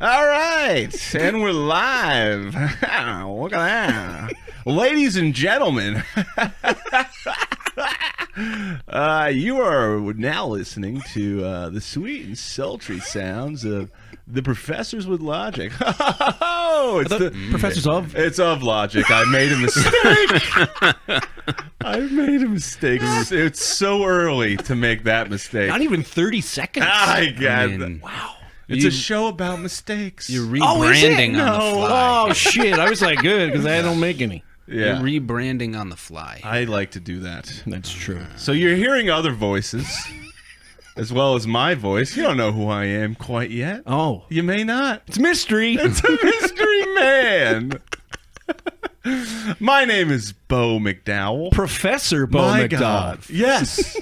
All right, and we're live. Look at that. Ladies and gentlemen, you are now listening to the sweet and sultry sounds of the Professors with Logic. It's the Professors of? It's of Logic. I made a mistake. I made a mistake. It's so early to make that mistake. Not even 30 seconds. Wow. It's a show about mistakes. You're rebranding on the fly. Oh, shit. I was like, good, because I don't make any. Yeah. You're rebranding on the fly. I like to do that. That's true. So you're hearing other voices, as well as my voice. You don't know who I am quite yet. Oh. You may not. It's mystery. It's a mystery man. My name is Bo McDowell. Professor Bo My McDowell. God. Yes.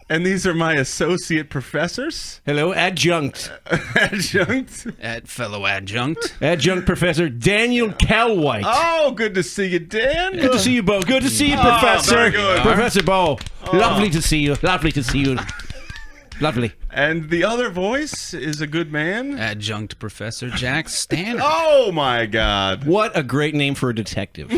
And these are my associate professors. Hello, adjunct. Adjunct. At fellow adjunct. Adjunct Professor Daniel Calwhite. Oh, good to see you, Dan. Good to see you, Bo. Good to see you, Professor. very good. Professor Bo. Lovely to see you. Lovely to see you. Lovely. And the other voice is a good man. Adjunct Professor Jack Stanner. Oh, my God. What a great name for a detective.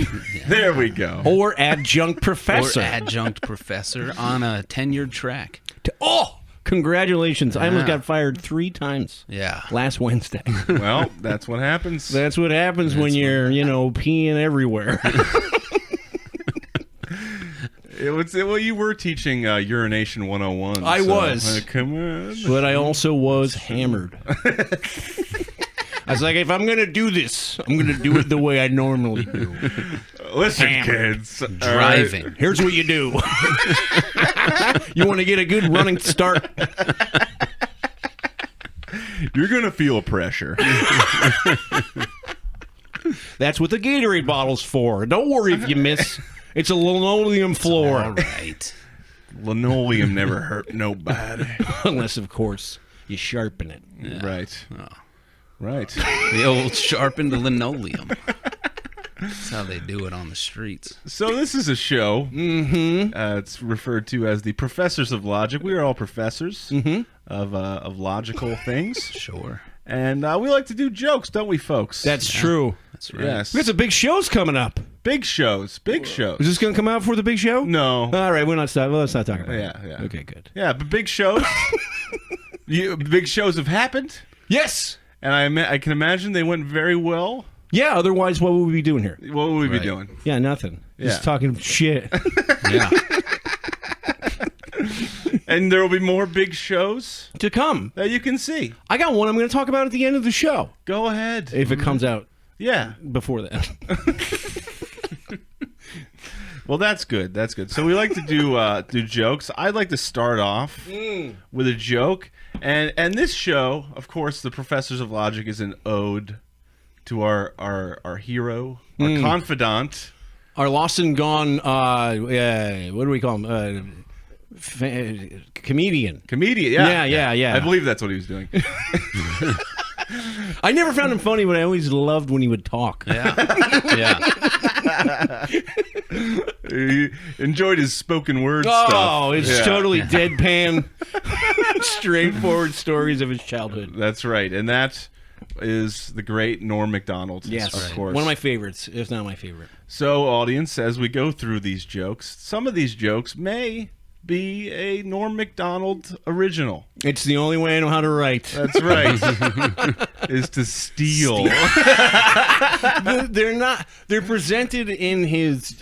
There we go. Or adjunct professor. Or adjunct professor on a tenured track. Oh, congratulations. I almost got fired 3 times Yeah. last Wednesday. Well, that's what happens. That's what happens when you're, peeing everywhere. Well, you were teaching urination 101. I was. Come on. But I also was hammered. I was like, if I'm going to do this, I'm going to do it the way I normally do. Listen, Hammered. kids. all right? Driving. Here's what you do. You want to get a good running start? You're going to feel pressure. That's what the Gatorade bottle's for. Don't worry if you miss. It's a linoleum floor. All right. Linoleum never hurt nobody. Unless, of course, you sharpen it. Right. Oh. Right. The old sharpened linoleum. That's how they do it on the streets. So this is a show. It's referred to as the Professors of Logic. We are all professors of logical things. Sure. And we like to do jokes, don't we, folks? That's true. That's right. Yes. We got some big shows coming up. Big shows. Big shows. Is this going to come out for the big show? No. All right, let's not talk about it. Yeah. Okay, good. Yeah, but big shows. Big shows have happened. Yes. And I can imagine they went very well. Yeah, otherwise, what would we be doing here? What would we be Right. doing? Yeah, nothing. Yeah. Just talking shit. Yeah. And there will be more big shows To come. that you can see. I got one I'm going to talk about at the end of the show. Go ahead. If it comes out Yeah. before that. Well, that's good. That's good. So we like to do jokes. I'd like to start off with a joke. And this show, of course, the Professors of Logic is an ode to our hero, our confidant. Our lost and gone, what do we call him? Comedian. Comedian, yeah. Yeah. I believe that's what he was doing. I never found him funny, but I always loved when he would talk. Yeah. He enjoyed his spoken word stuff. Oh, it's Yeah. totally deadpan, straightforward stories of his childhood. That's right. And that is the great Norm Macdonald. Yes, of course. one of my favorites, if not my favorite. So, audience, as we go through these jokes, some of these jokes may be a Norm Macdonald original. It's the only way I know how to write. That's right. Is to steal. They're not. They're presented in his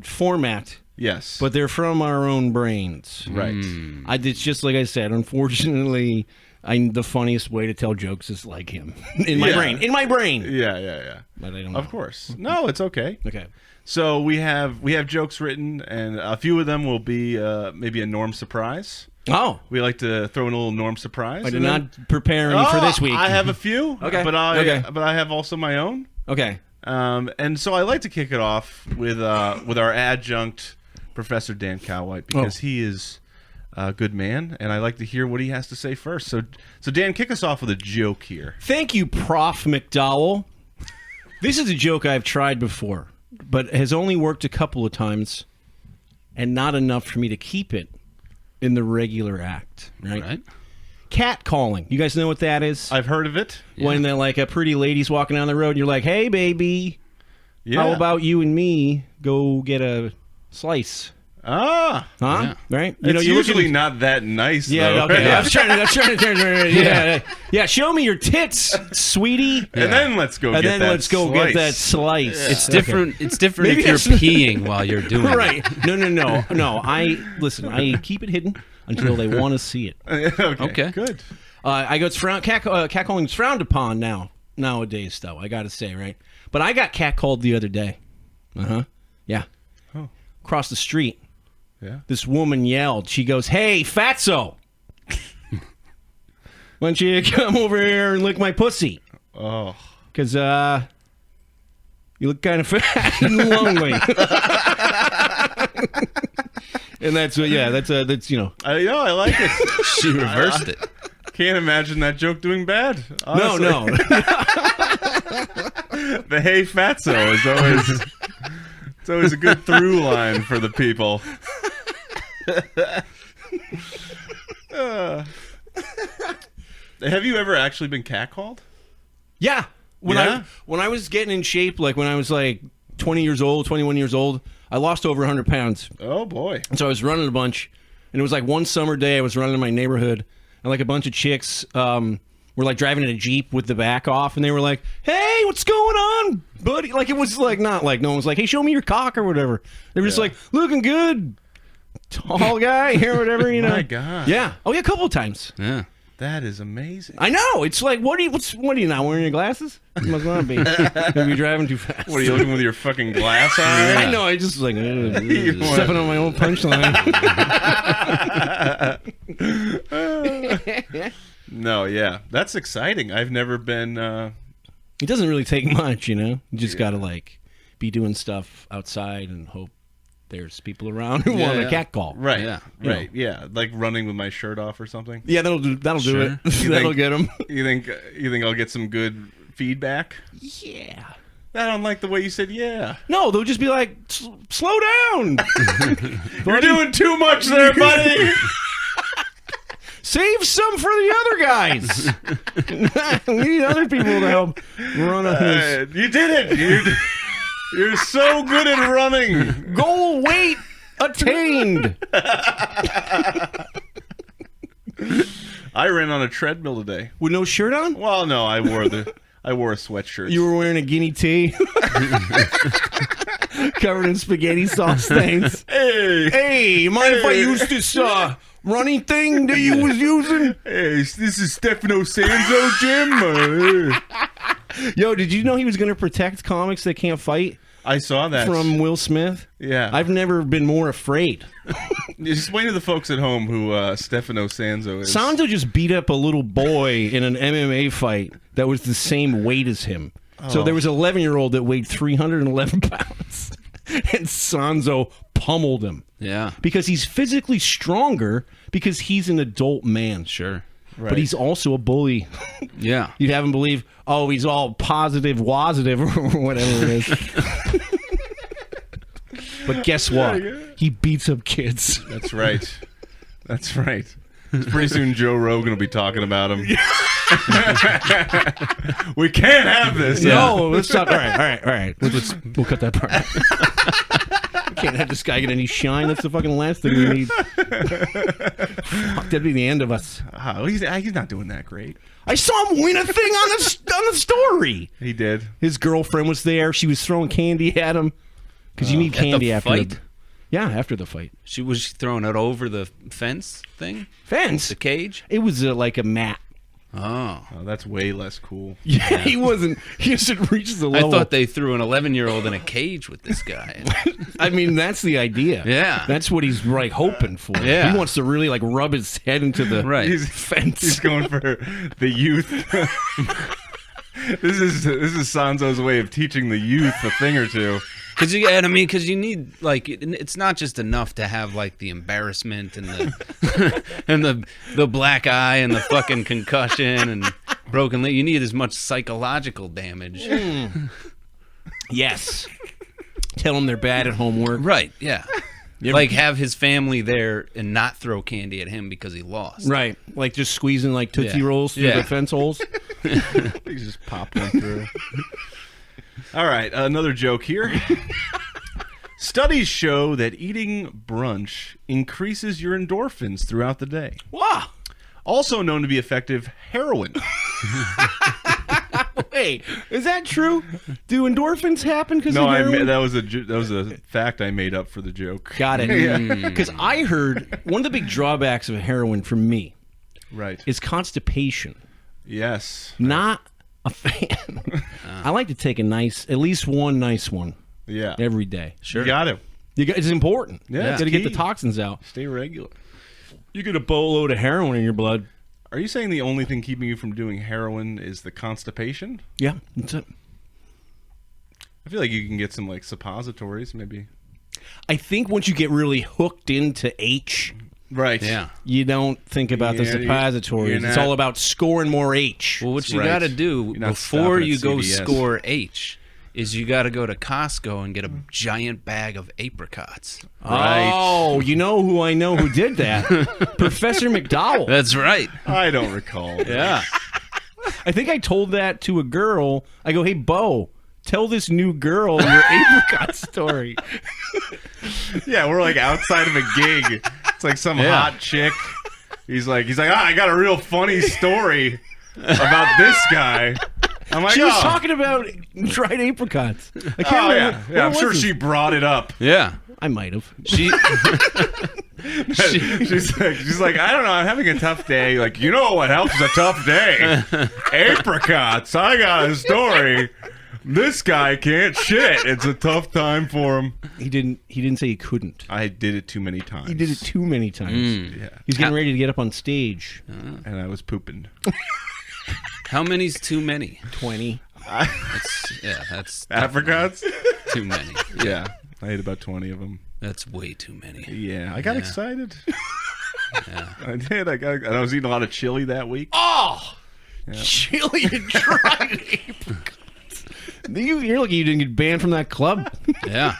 format, Yes. but they're from our own brains. right. It's just like I said. Unfortunately, the funniest way to tell jokes is like him in my Yeah. brain. In my brain. Yeah. But I don't know. Of course. No, it's okay. Okay. So we have jokes written, and a few of them will be maybe a Norm surprise. Oh, We like to throw in a little Norm surprise. I did and then- not prepare any for this week. I have a few. Okay. But Okay. I have also my own. Okay. And so I like to kick it off with our adjunct Professor Dan Calwhite because he is a good man, and I like to hear what he has to say first. So Dan, kick us off with a joke here. Thank you, Prof. McDowell. This is a joke I've tried before, but has only worked a couple of times, and not enough for me to keep it in the regular act. Right? Right. cat calling. You guys know what that is? I've heard of it. When they're like a pretty lady's walking down the road and you're like, hey, baby, Yeah. how about you and me go get a slice? Ah. Huh? Right? It's you're usually looking- not that nice, Yeah, though. okay. I was trying to yeah. Show me your tits, sweetie. And then let's go And get then that let's go slice. get that slice. It's different. It's different Maybe if you're that's- peeing while you're doing it. Right. No. I keep it hidden until they want to see it. Okay. Good. I go, it's catcalling is frowned upon nowadays, though, I got to say, right? But I got catcalled the other day. Yeah. Oh. Across the street. Yeah. This woman yelled. She goes, hey, fatso. Why don't you come over here and lick my pussy? Oh. Because, you look kind of fat and lonely. And that's, that's, I like it. She reversed it. Can't imagine that joke doing bad. no. Honestly. The hey fatso is always it's always a good through line for the people. Have you ever actually been catcalled? Yeah. When Yeah? I was getting in shape, like when I was like 21 years old, I lost over 100 pounds. Oh boy. And so I was running a bunch, and it was like one summer day I was running in my neighborhood, and like a bunch of chicks were like driving in a Jeep with the back off, and they were like, hey, what's going on, buddy? Like it was like not like no one was like, hey, show me your cock or whatever. They were just like, looking good, tall guy or whatever, you know. My God. Yeah. Oh yeah, a couple of times. Yeah. That is amazing. I know. It's like, what are you not wearing your glasses? You must not be. Maybe driving too fast. What are you looking with your fucking glass on? I know. I just like stepping on my own punchline. No, yeah. That's exciting. I've never been It doesn't really take much, you know. You just gotta like be doing stuff outside and hope there's people around who want a cat call. Right. Yeah. Right. Yeah. Like running with my shirt off or something. Yeah, that'll do Sure. it. That'll get them. You think I'll get some good feedback? Yeah. I don't like the way you said yeah. No, they'll just be like, slow down. You're doing too much there, buddy. Save some for the other guys. We need other people to help run up his You did it. You're so good at running. goal weight attained. I ran on a treadmill today. With no shirt on? Well, no, I wore a sweatshirt. You were wearing a guinea tee. Covered in spaghetti sauce stains. Hey, Hey, you mind if I use this running thing that you was using? hey, this is Stefano Sanzo, Jim. Yo, did you know he was going to protect comics that can't fight I saw that from Will Smith? Yeah. I've never been more afraid. Explain to the folks at home who Stefano Sanzo is. Sanzo just beat up a little boy in an MMA fight that was the same weight as him. So there was an 11-year-old that weighed 311 pounds. And Sanzo pummeled him. Yeah. Because he's physically stronger because he's an adult man. Sure. Right. But he's also a bully. Yeah. You'd have him believe, oh, he's all positive, wasitive, or whatever it is. But guess what? He beats up kids. That's right. That's right. Pretty soon Joe Rogan will be talking about him. We can't have this. No, let's stop. All right. We'll cut that part. We can't have this guy get any shine. That's the fucking last thing we need. Fuck, that'd be the end of us. Oh, he's not doing that great. I saw him win a thing on the story. He did. His girlfriend was there. She was throwing candy at him because you need At the candy after fight? after the fight. She was throwing it over the fence thing, Fence. the cage. It was like a mat. Oh. Oh, that's way less cool. Yeah, he wasn't. He hasn't reached the I level. thought they threw an 11-year-old in a cage with this guy. I mean, that's the idea. Yeah. That's what he's like hoping for. Yeah. He wants to really like rub his head into the Right. fence. He's going for the youth. This is Sanzo's way of teaching the youth a thing or two. Because you need it's not just enough to have like the embarrassment and the and the black eye and the fucking concussion and broken leg. You need as much psychological damage. Yes. Tell them they're bad at homework. Right? Yeah. Like have his family there and not throw candy at him because he lost. Right. Like just squeezing like Tootsie Yeah. Rolls through Yeah. the fence holes. He just popped one through. All right, another joke here. Studies show that eating brunch increases your endorphins throughout the day. Wow. Also known to be effective, heroin. Wait, is that true? Do endorphins happen because No, of heroin? that was a fact I made up for the joke. Got it. Because I heard one of the big drawbacks of heroin for me Right. is constipation. Yes. Not a fan. I like to take at least one nice one Yeah. every day. Sure. You got to It's important. Yeah, You it's got to get the key. toxins out. stay regular. You get a boatload of heroin in your blood. Are you saying the only thing keeping you from doing heroin is the constipation? Yeah, that's it. I feel like you can get some like suppositories, maybe. I think once you get really hooked into H, Right. Yeah. you don't think about the Yeah, suppositories. you're It's not- all about scoring more H. Well, what you Right. got to do You're not before stopping at you go CVS. score H is you got to go to Costco and get a giant bag of apricots. Right. Oh, you know who I know who did that? Professor McDowell. That's right. I don't recall. Yeah. I think I told that to a girl. I go, hey, Bo, tell this new girl your apricot story. Yeah, we're like outside of a gig. It's like some Yeah. hot chick. He's like, I got a real funny story about this guy. I'm like, She was oh. talking about dried apricots. I can't Oh, remember. yeah. I'm What sure was she it? brought it up. Yeah. I might have. She She's like, I don't know, I'm having a tough day. Like, you know what helps a tough day? Apricots. I got a story. This guy can't shit. It's a tough time for him. He didn't say he couldn't. I did it too many times. He did it too many times. Yeah. He's getting ready to get up on stage. And I was pooping. How many's too many? 20. That's Apricots? too many. Yeah. I ate about 20 of them. That's way too many. Yeah. I got Yeah. excited. Yeah. I did. And I was eating a lot of chili that week. Oh! Chili and dried apricots. You're lucky you didn't get banned from that club. Yeah.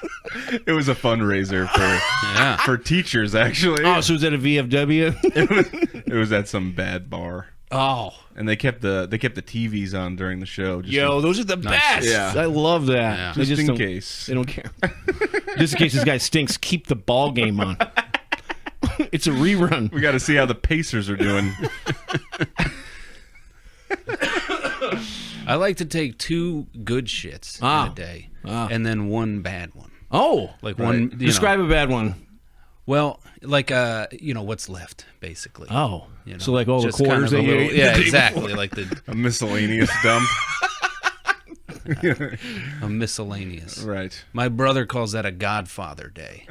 It was a fundraiser Yeah. for teachers, actually. Oh, so was that a VFW? It was at some bad bar. Oh. And they kept the TVs on during the show. Just Yo, those are the best. Yeah. I love that. Yeah. They just in don't- case. They don't care. Just in case this guy stinks, keep the ball game on. It's a rerun. We got to see how the Pacers are doing. I like to take 2 good shits in a day and then 1 bad one. Oh. Like one Describe a bad one. Well, like what's left basically. Oh. You know, So like all the just kind quarters of a that you little- ate the Yeah, day exactly. Like A miscellaneous dump. a miscellaneous. Right. My brother calls that a Godfather Day.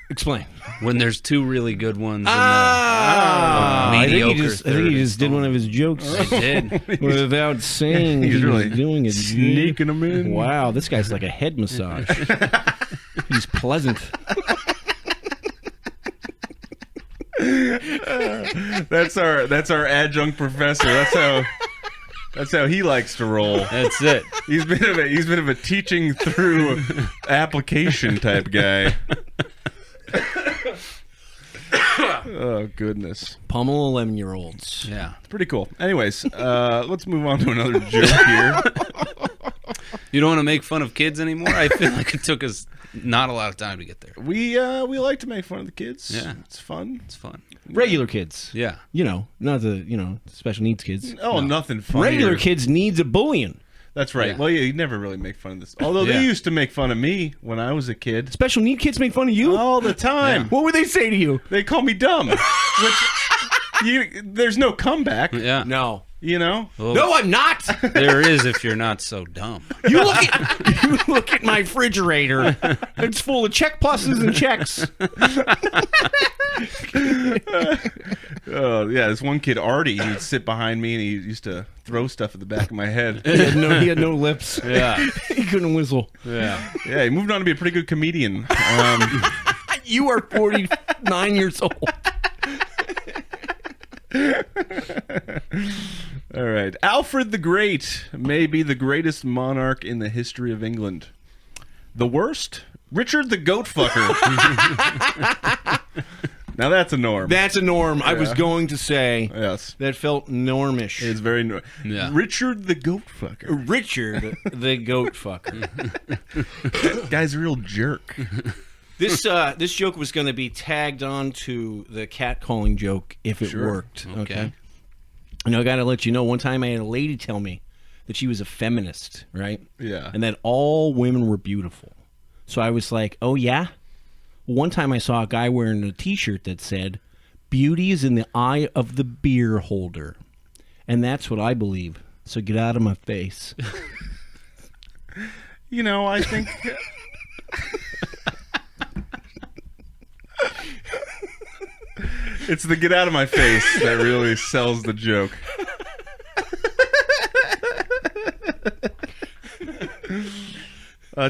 Explain. When there's 2 really good ones I think mediocre he third just did one of his jokes I did. without saying He's he really was doing it. sneaking them in. Wow, this guy's like a head massage. He's pleasant. That's our adjunct professor. That's how he likes to roll. That's it. He's been of a teaching through application type guy. Oh goodness, Pummel 11-year-olds. Yeah. pretty cool. Anyways, let's move on to another joke here. You don't want to make fun of kids anymore? I feel like it took us not a lot of time to get there. We like to make fun of the kids. Yeah. It's fun. It's fun. Regular kids. Yeah. You know, not the special needs kids. Oh, nothing funny. Regular kids needs a bullying. That's right. Yeah. Well, yeah, you never really make fun of this. Although Yeah. they used to make fun of me when I was a kid. Special need kids make fun of you All the time. What would they say to you? They call me dumb. Which there's no comeback. Yeah. No. You know? Well, No, I'm not. there is if you're not so dumb. You look at my refrigerator. It's full of check pluses and checks. Oh yeah, this one kid Artie, he'd sit behind me and he used to throw stuff at the back of my head. He had no lips. Yeah. He couldn't whistle. Yeah. Yeah, he moved on to be a pretty good comedian. You are 49 years old. All right, Alfred the Great may be the greatest monarch in the history of England. The worst, Richard the Goat Fucker. Now that's a norm. That's a norm. I was going to say Yes. that felt normish. It's very Yeah. Richard the Goat Fucker. Richard the Goat Fucker. Guy's a real jerk. This joke was going to be tagged on to the catcalling joke if it worked. Okay. And I got to let you know, one time I had a lady tell me that she was a feminist, right? Yeah. And that all women were beautiful. So I was like, oh, yeah? One time I saw a guy wearing a T-shirt that said, "Beauty is in the eye of the beer holder." And that's what I believe. So get out of my face. You know, I think... It's the get out of my face that really sells the joke.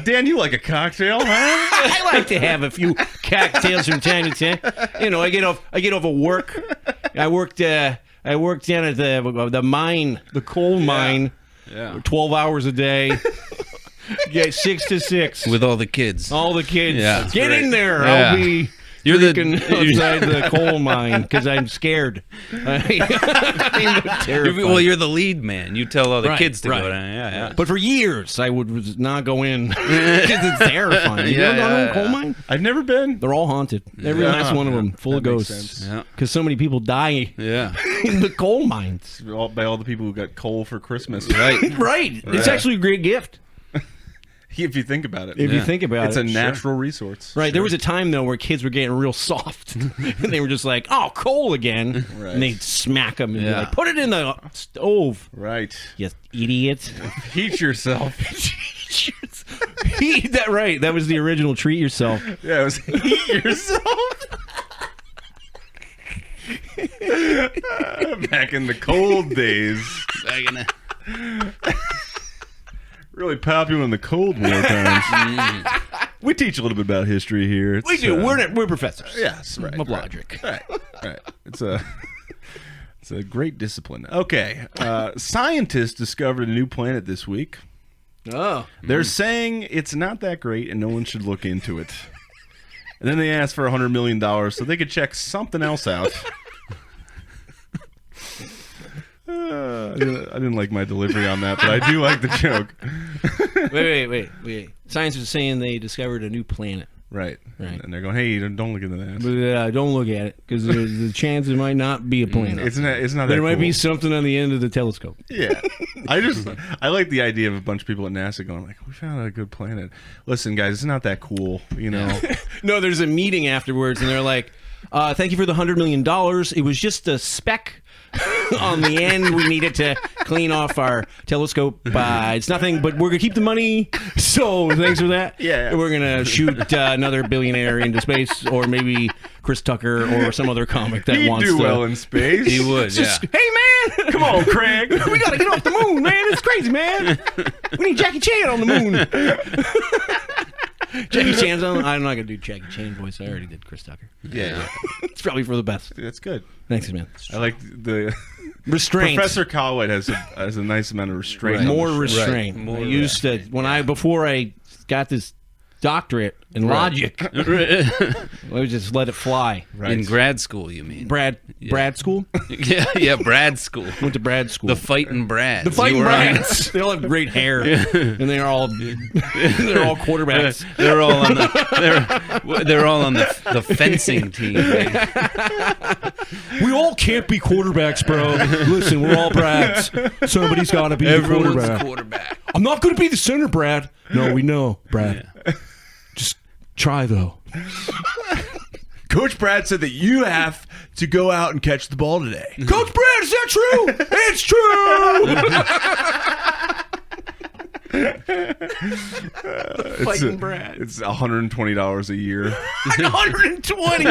Dan, you like a cocktail, huh? I like to have a few cocktails from time to time. You know, I get off of work. I worked down at the mine, the coal mine, 12 hours a day. Yeah, 6 to 6 With all the kids. all the kids. Yeah. Get in there. Yeah. I'll be You're the- freaking outside the coal mine because I'm scared. I'm terrified. Well, you're the lead man. You tell all the Right, kids to right. go down. Yeah. But for years, I would not go in because it's terrifying. You ever gone to a coal mine? I've never been. They're all haunted. Every last one of them, full of that makes ghosts. sense. Yeah. Because so many people die Yeah. in the coal mines. By all the people who got coal for Christmas. Right. Right. It's actually a great gift. If you think about it. If you think about It's it. a natural resource. Right. There was a time, though, where kids were getting real soft. And they were just like, oh, coal again. Right. And they'd smack them and be Yeah. like, put it in the stove. Right. You idiot. Heat yourself. Eat that right. That was the original treat yourself. Yeah, it was heat yourself. Back in the cold days. Really popular in the Cold War times. We teach a little bit about history here. We do. We're professors. Yes, right. Of logic. Right. It's a great discipline. Okay. Scientists discovered a new planet this week. Oh. They're saying it's not that great and no one should look into it. And then they asked for $100 million so they could check something else out. I didn't like my delivery on that, but I do like the joke. Wait. Scientists are saying they discovered a new planet. Right. Right. And they're going, hey, don't look into that. But don't look at it because the chances it might not be a planet. It's not that There might cool. be something on the end of the telescope. Yeah. I like the idea of a bunch of people at NASA going like, we found a good planet. Listen, guys, it's not that cool, you know. No, there's a meeting afterwards, and they're like, thank you for the $100 million. It was just a speck on the end. We needed to clean off our telescope. It's nothing, but we're going to keep the money. So thanks for that. Yeah. We're going to shoot another billionaire into space, or maybe Chris Tucker or some other comic that He'd wants do to. well in space. He would, Just, yeah. hey, man. Come on, Craig. We got to get off the moon, man. It's crazy, man. We need Jackie Chan on the moon. Jackie Chan's on. I'm not going to do Jackie Chan voice. I already did Chris Tucker. Yeah. It's probably for the best. That's good. Thanks, man. I like the... Restraint. Professor Colwell has a nice amount of restraint. on More the show. restraint. More I used to before I got this doctorate in logic. I would just let it fly. Right. In grad school, you mean? Brad school. Yeah, Brad school. Went to Brad school. The Fighting Brads. The Fighting You were on- Brads. They all have great hair, and they're all quarterbacks. They're all on the fencing team. Right? We all can't be quarterbacks, bro. Listen, we're all Brads. Somebody's got to be the Everyone's quarterback. quarterback. I'm not going to be the center, Brad. No, we know, Brad. Just try, though. Coach Brad said that you have to go out and catch the ball today. Coach Brad, is that true? It's true. Fighting Brad. It's $120 a year. 120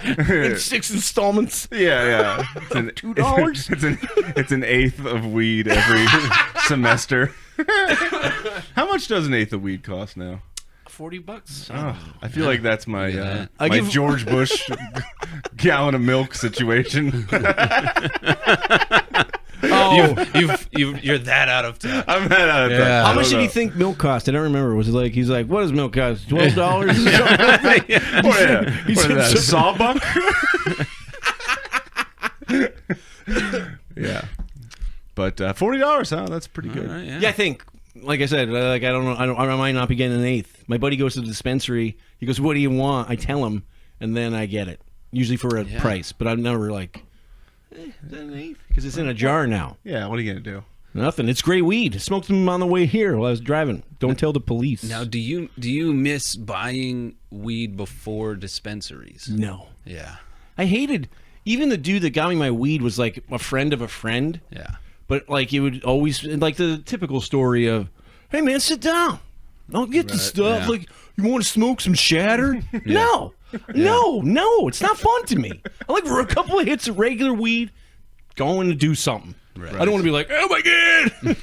in 6 installments. Yeah. It's $2? It's an eighth of weed every semester. How much does an eighth of weed cost now? $40. I feel like that's my Yeah. I my give- George Bush gallon of milk situation. Oh, No. You're that out of touch. I'm not out of touch. Yeah. How I much don't did know. he think milk cost? I don't remember. Was it like he's like, what does milk cost? $12? What is that, a sawbuck? Yeah. But $40, huh? That's pretty good. All right, Yeah, I think. Like I said, like I don't know. I might not be getting an eighth. My buddy goes to the dispensary. He goes, "What do you want?" I tell him, and then I get it. Usually for a price, but I'm never like, is that an eighth? Because it's in a jar now. Yeah, what are you going to do? Nothing. It's great weed. I smoked them on the way here while I was driving. Don't tell the police. Now, do you miss buying weed before dispensaries? No. Yeah. I hated. Even the dude that got me my weed was like a friend of a friend. Yeah. But like it would always like the typical story of, "Hey man, sit down. I'll get the stuff. yeah. Like, you want to smoke some shatter?" No, it's not fun to me. I like for a couple of hits of regular weed, going to do something. Right. I don't want to be like, "Oh my god,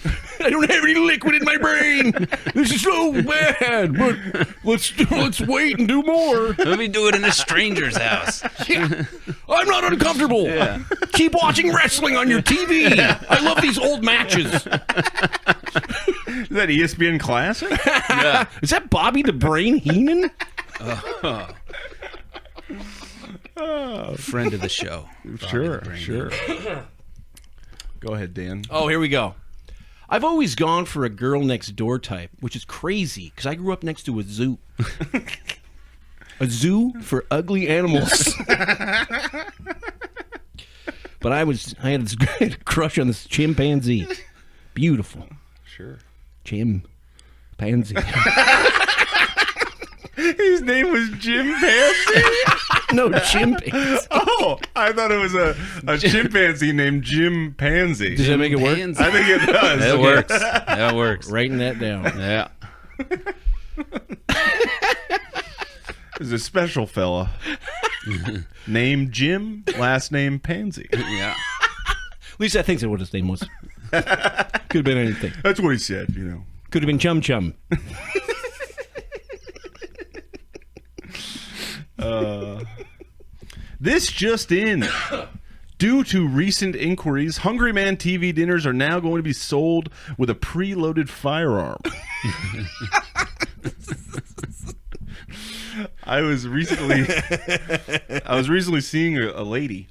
I don't have any liquid in my brain. This is so bad." But let's wait and do more. Let me do it in a stranger's house. Yeah. I'm not uncomfortable. Yeah. Keep watching wrestling on your TV. I love these old matches. Is that ESPN Classic? Yeah. Is that Bobby the Brain Heenan? Friend of the show. Sure. Go ahead, Dan. Oh, here we go. I've always gone for a girl next door type, which is crazy because I grew up next to a zoo. A zoo for ugly animals. But I had this great crush on this chimpanzee. Beautiful. Sure. Chimpanzee. His name was Jim Pansy? No, chimpanzee. Oh, I thought it was a chimpanzee named Jim Pansy. Does that make it work? Pansy. I think it does. That works. That works. Writing that down. Yeah. There's a special fella named Jim, last name Pansy. Yeah. At least I think that's what his name was. Could have been anything. That's what he said, you know. Could have been Chum Chum. This just in. Due to recent inquiries, Hungry Man TV dinners are now going to be sold with a preloaded firearm. I was recently seeing a lady,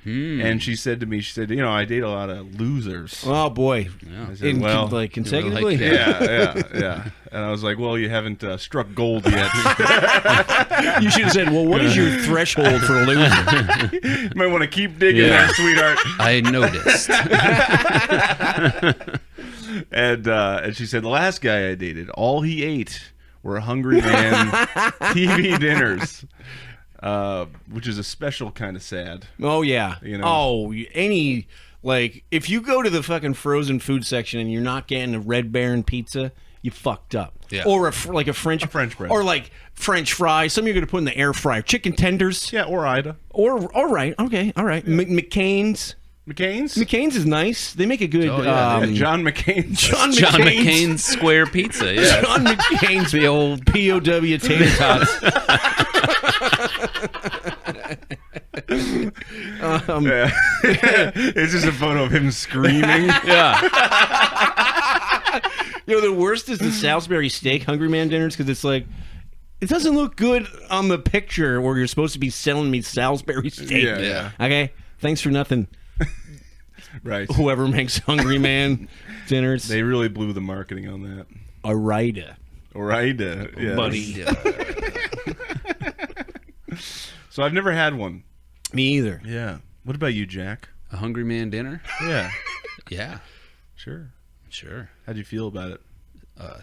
and she said to me, you know, I date a lot of losers. Oh boy. I said, well, like consecutively? like that. yeah. And I was like, well, you haven't struck gold yet. You should have said, well, what is your threshold for a loser? You might want to keep digging Yeah. there, sweetheart. I noticed. And she said, the last guy I dated, all he ate were Hungry Man TV dinners, which is a special kind of sad. Oh, yeah. You know. Oh, any, like, if you go to the fucking frozen food section and you're not getting a Red Baron pizza, you fucked up. Yeah. Or like a French French bread. Or like French fries. Some you're going to put in the air fryer. Chicken tenders. Yeah, or Ida. Or, all right. Okay. All right. McCain's. McCain's? McCain's is nice. They make a good. Oh, yeah. Yeah, John McCain's. John John McCain's. McCain's square pizza. Yeah. John McCain's The old POW tater tots. Yeah. It's just a photo of him screaming. Yeah. You know, the worst is the Salisbury steak Hungry Man dinners because it's like, it doesn't look good on the picture where you're supposed to be selling me Salisbury steak. Yeah. Okay? Thanks for nothing. Right. Whoever makes Hungry Man dinners. They really blew the marketing on that. Arida. Or Ida. Yeah. Buddy. Yeah. So I've never had one. Me either. Yeah. What about you, Jack? A Hungry Man dinner? Yeah. Yeah. Sure. Sure. How'd you feel about it?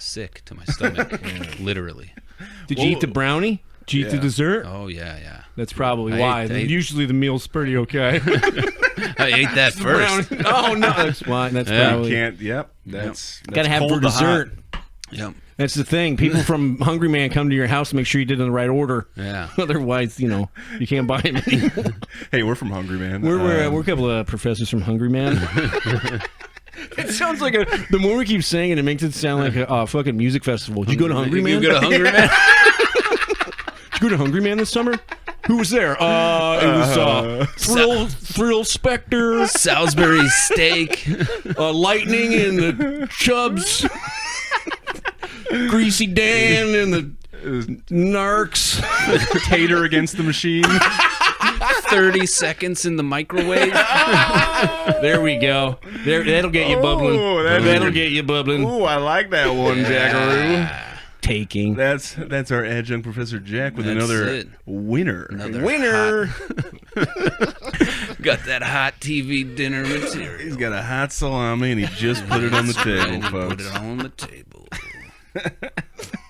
Sick to my stomach. Literally. Did you eat the brownie? Did you eat the Yeah. dessert? Oh, yeah. That's probably I why. ate- I ate- Usually the meal's pretty okay. I ate that first. Brownie. Oh, no. That's why. That's Yeah. probably. Can't. Yep. That's Gotta have cold for to hot. dessert. Yep. That's the thing. People from Hungry Man come to your house to make sure you did it in the right order. Yeah. Otherwise, you know, you can't buy them anymore. Hey, we're from Hungry Man. We're a couple of professors from Hungry Man. It sounds like the more we keep saying it, it makes it sound like a fucking music festival. Did you go to Hungry Man? You go to Hungry Man? Did you go to Hungry Man this summer? Who was there? It was Thrill Phil Spector, Salisbury steak. Lightning and the Chubs, Greasy Dan and the Narcs. Tater against the machine. 30 seconds in the microwave. There we go. That'll get you bubbling. Oh, That'll get you bubbling. Ooh, I like that one, Jackaroo. Taking. That's our adjunct Professor Jack with That's another it. winner. Another Winner. Got that hot TV dinner material. He's got a hot salami and he just put it on the table, And he folks. put it on the table.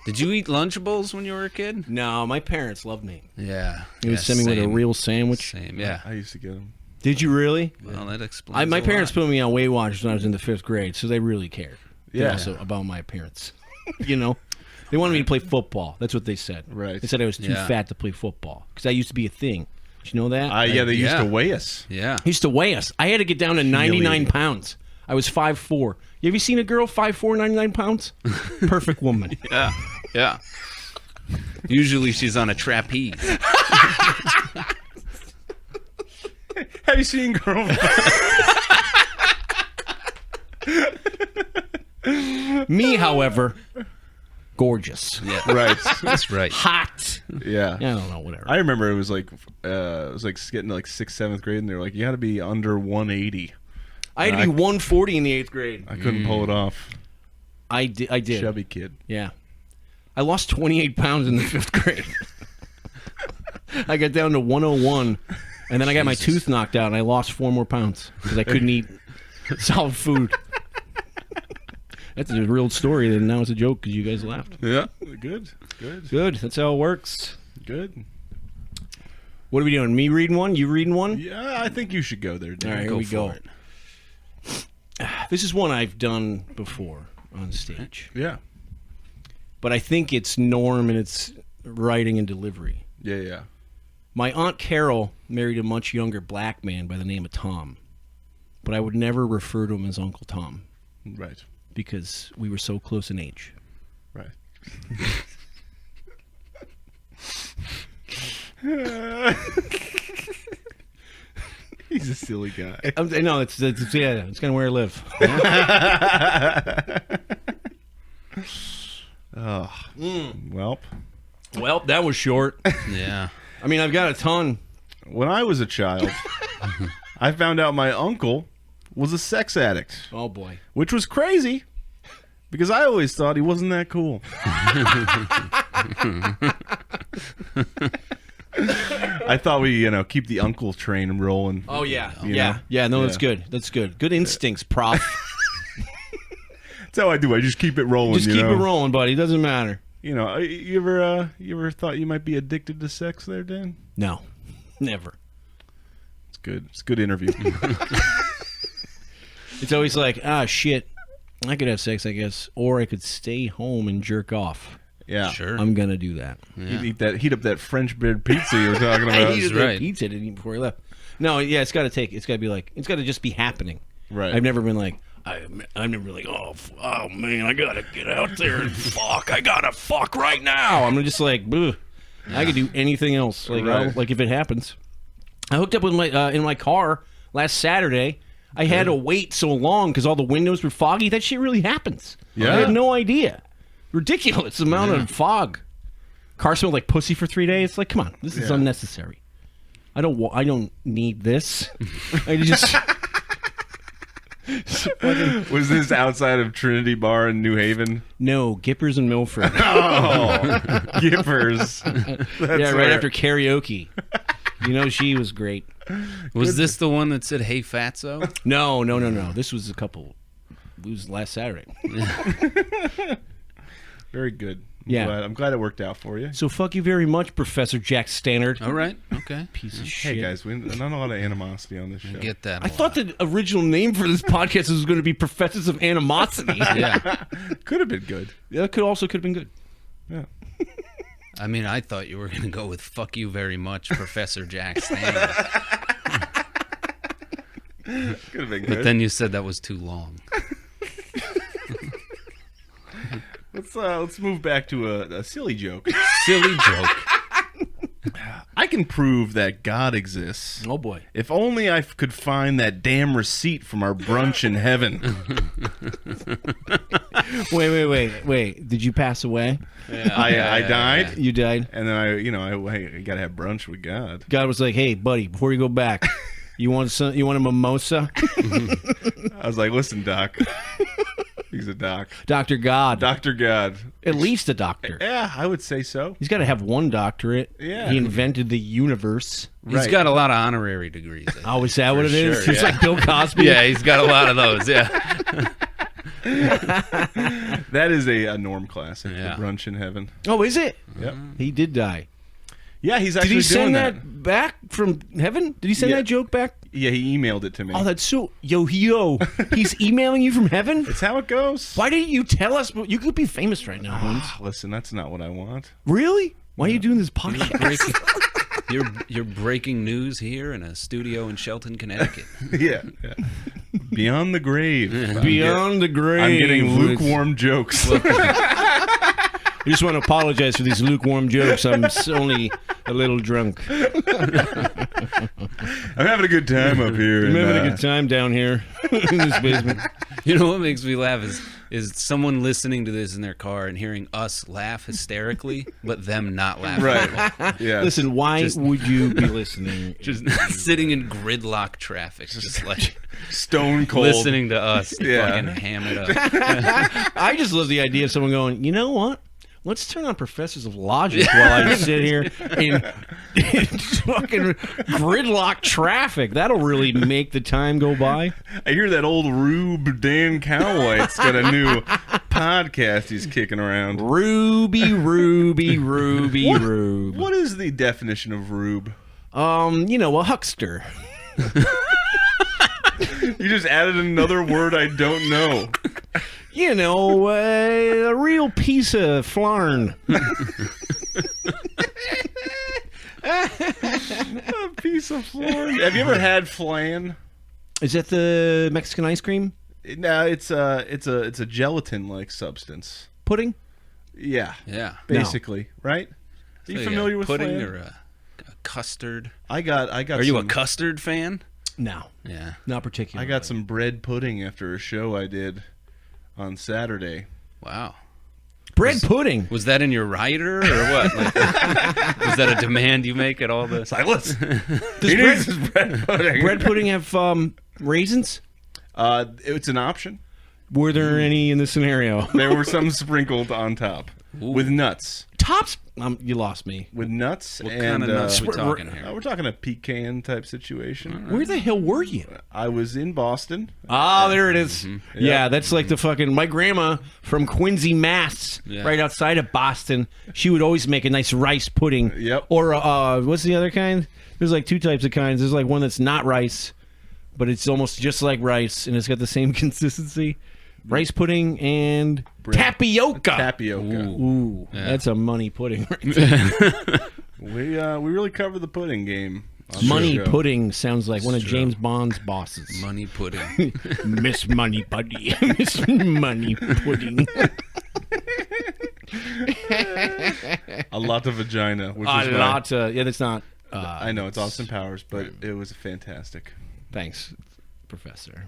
Did you eat Lunchables when you were a kid? No, my parents loved me. Yeah. They would send me with a real sandwich. Same, yeah. I used to get them. Did you really? Well, that explains My a parents lot. put me on Weight Watchers when I was in the 5th grade, so they really cared. Yeah. Also about my appearance. You know? They wanted me to play football. That's what they said. Right. They said I was too Yeah. fat to play football because that used to be a thing. Did you know that? Yeah, they used Yeah. to weigh us. Yeah. He used to weigh us. I had to get down to 99 Humiliating. pounds. I was 5'4". Have you seen a girl 5'4", 99 pounds? Perfect woman. Yeah. Yeah. Usually she's on a trapeze. Have you seen Girl? Me, however, gorgeous. Yeah. Right. That's right. Hot. Yeah. Yeah, I don't know, whatever. I remember it was like getting to like 6th, 7th grade, and they were like, you got to be under 180. I had to be 140 in the 8th grade. I couldn't pull it off. I did. Chubby kid. Yeah. I lost 28 pounds in the 5th grade. I got down to 101, and then I got my tooth knocked out, and I lost 4 more pounds because I couldn't eat solid food. That's a real story, and now it's a joke because you guys laughed. Yeah. Good. Good. Good. That's how it works. Good. What are we doing? Me reading one? You reading one? Yeah, I think you should go there, Dan. All right, here Go we for go. it. This is one I've done before on stage, Yeah. but I think it's norm in its writing and delivery. Yeah, yeah. My Aunt Carol married a much younger black man by the name of Tom, but I would never refer to him as Uncle Tom Right. because we were so close in age. Right. He's a silly guy. I know it's kind of where I live. Oh. Well, Well, that was short. Yeah. I mean, I've got a ton. when I was a child, I found out my uncle was a sex addict, Oh boy. which was crazy because I always thought he wasn't that cool. I thought we, keep the uncle train rolling. Oh yeah. You Yeah. know? Yeah. No, that's Yeah. good. That's good. Good instincts, prof. That's how I do. I just keep it rolling. Just keep it rolling, buddy. It doesn't matter. You know, you ever thought you might be addicted to sex there, Dan? No, never. It's good. It's a good interview. It's always like, shit. I could have sex, I guess, or I could stay home and jerk off. Yeah. Sure. I'm gonna do that. Heat up that French bread pizza you were talking I about. heated right. that pizza I didn't eat before I left. No, yeah, it's got to be like, it's got to just be happening. Right. I've never been like, I've never been like, oh man, I gotta get out there and fuck. I gotta fuck right now. I'm just like, "Ugh." I could do anything else. Like, Right. like if it happens. I hooked up with my in my car last Saturday. I had to wait so long because all the windows were foggy. That shit really happens. Yeah. I had no idea. Ridiculous amount of fog. Car smelled like pussy for 3 days. Like, come on, this is Yeah. unnecessary. I don't need this. I just. Was this outside of Trinity Bar in New Haven? No, Gippers and Milford. Oh, Gippers. Yeah, right after karaoke. You know, she was great. Was this the one that said, "Hey, Fatso"? No. This was it was last Saturday. Very good. Yeah. I'm glad it worked out for you. So fuck you very much, Professor Jack Stannard. All right. Okay. Piece of shit. Hey guys, not a lot of animosity on this show. Get that. I thought the original name for this podcast was going to be Professors of Animosity. Yeah. Could have been good. Yeah, could have been good. Yeah. I mean, I thought you were going to go with "Fuck you very much, Professor Jack Stannard," Could have been but good. then you said that was too long. Let's move back to a silly joke. Silly joke. I can prove that God exists. Oh boy. If only I could find that damn receipt from our brunch in heaven. Wait. Did you pass away? I died, You died? and then I got to have brunch with God. God was like, "Hey, buddy, before you go back, you want a mimosa?" I was like, listen, Doc. He's a doc. Dr. God. Dr. God. At least a doctor. Yeah, I would say so. He's got to have one doctorate. Yeah. He invented the universe. He's got a lot of honorary degrees. I think. Oh, is that what it is? sure, It's yeah. like Bill Cosby. Yeah, he's got a lot of those. Yeah. That is a norm classic. Yeah. The brunch in heaven. Oh, is it? Yep. He did die. Yeah, he's Did actually he doing send that. that back from heaven? Did he send Yeah. that joke back? Yeah, he emailed it to me. Oh, that's so... Yo. He's emailing you from heaven? It's how it goes. Why didn't you tell us? You could be famous right now, Holmes. Listen, that's not what I want. Really? Why are you doing this podcast? You're breaking news here in a studio in Shelton, Connecticut. Yeah. Beyond the grave. Beyond the grave. I'm getting lukewarm jokes. I just want to apologize for these lukewarm jokes. I'm only a little drunk. I'm having a good time up here. I'm and, having a good time down here in this basement. You know what makes me laugh is someone listening to this in their car and hearing us laugh hysterically, but them not laughing. Right. Yeah. Listen, why would you be listening? Just sitting in gridlock traffic, just like Stone cold. listening to us Yeah. fucking ham it up. I just love the idea of someone going, you know what? Let's turn on Professors of Logic while I sit here in fucking gridlock traffic. That'll really make the time go by. I hear that old Rube Dan Cowlite's got a new podcast he's kicking around. Ruby. What is the definition of Rube? A huckster. You just added another word I don't know. A real piece of flarn. A piece of flan. Have you ever had flan? Is that the Mexican ice cream No, it's a gelatin-like substance. pudding? Yeah, Yeah. basically, right? Are you So, familiar with pudding flan? or a custard? I got. Are you a custard fan? No, Yeah. not particularly. I got some bread pudding after a show I did on Saturday. Wow. bread pudding. Was that in your rider or what? Like, was that a demand you make at all the Silas, Does he needs his bread pudding. bread pudding have raisins? It's an option. Were there any in this scenario? There were some sprinkled on top with nuts. Tops? You lost me. With nuts What and kind of nuts we talking here? we're talking a pecan type situation. Where the hell were you? I was in Boston. Oh, there it is. Mm-hmm. Yeah, that's like the fucking... My grandma from Quincy, Mass, Yeah. right outside of Boston, she would always make a nice rice pudding. Yep. Or, what's the other kind? There's like two types of kinds. There's like one that's not rice, but it's almost just like rice, and it's got the same consistency. Rice pudding and tapioca. Tapioca. Ooh, Yeah. that's a money pudding right there. We really covered the pudding game. on Money the show. pudding sounds like one of true. James Bond's bosses. money pudding? Miss Money Putty. Miss Money Pudding. A lot of vagina. Which A is lot. Yeah, that's not. I know it's Austin Powers, but it was fantastic. Thanks, Professor.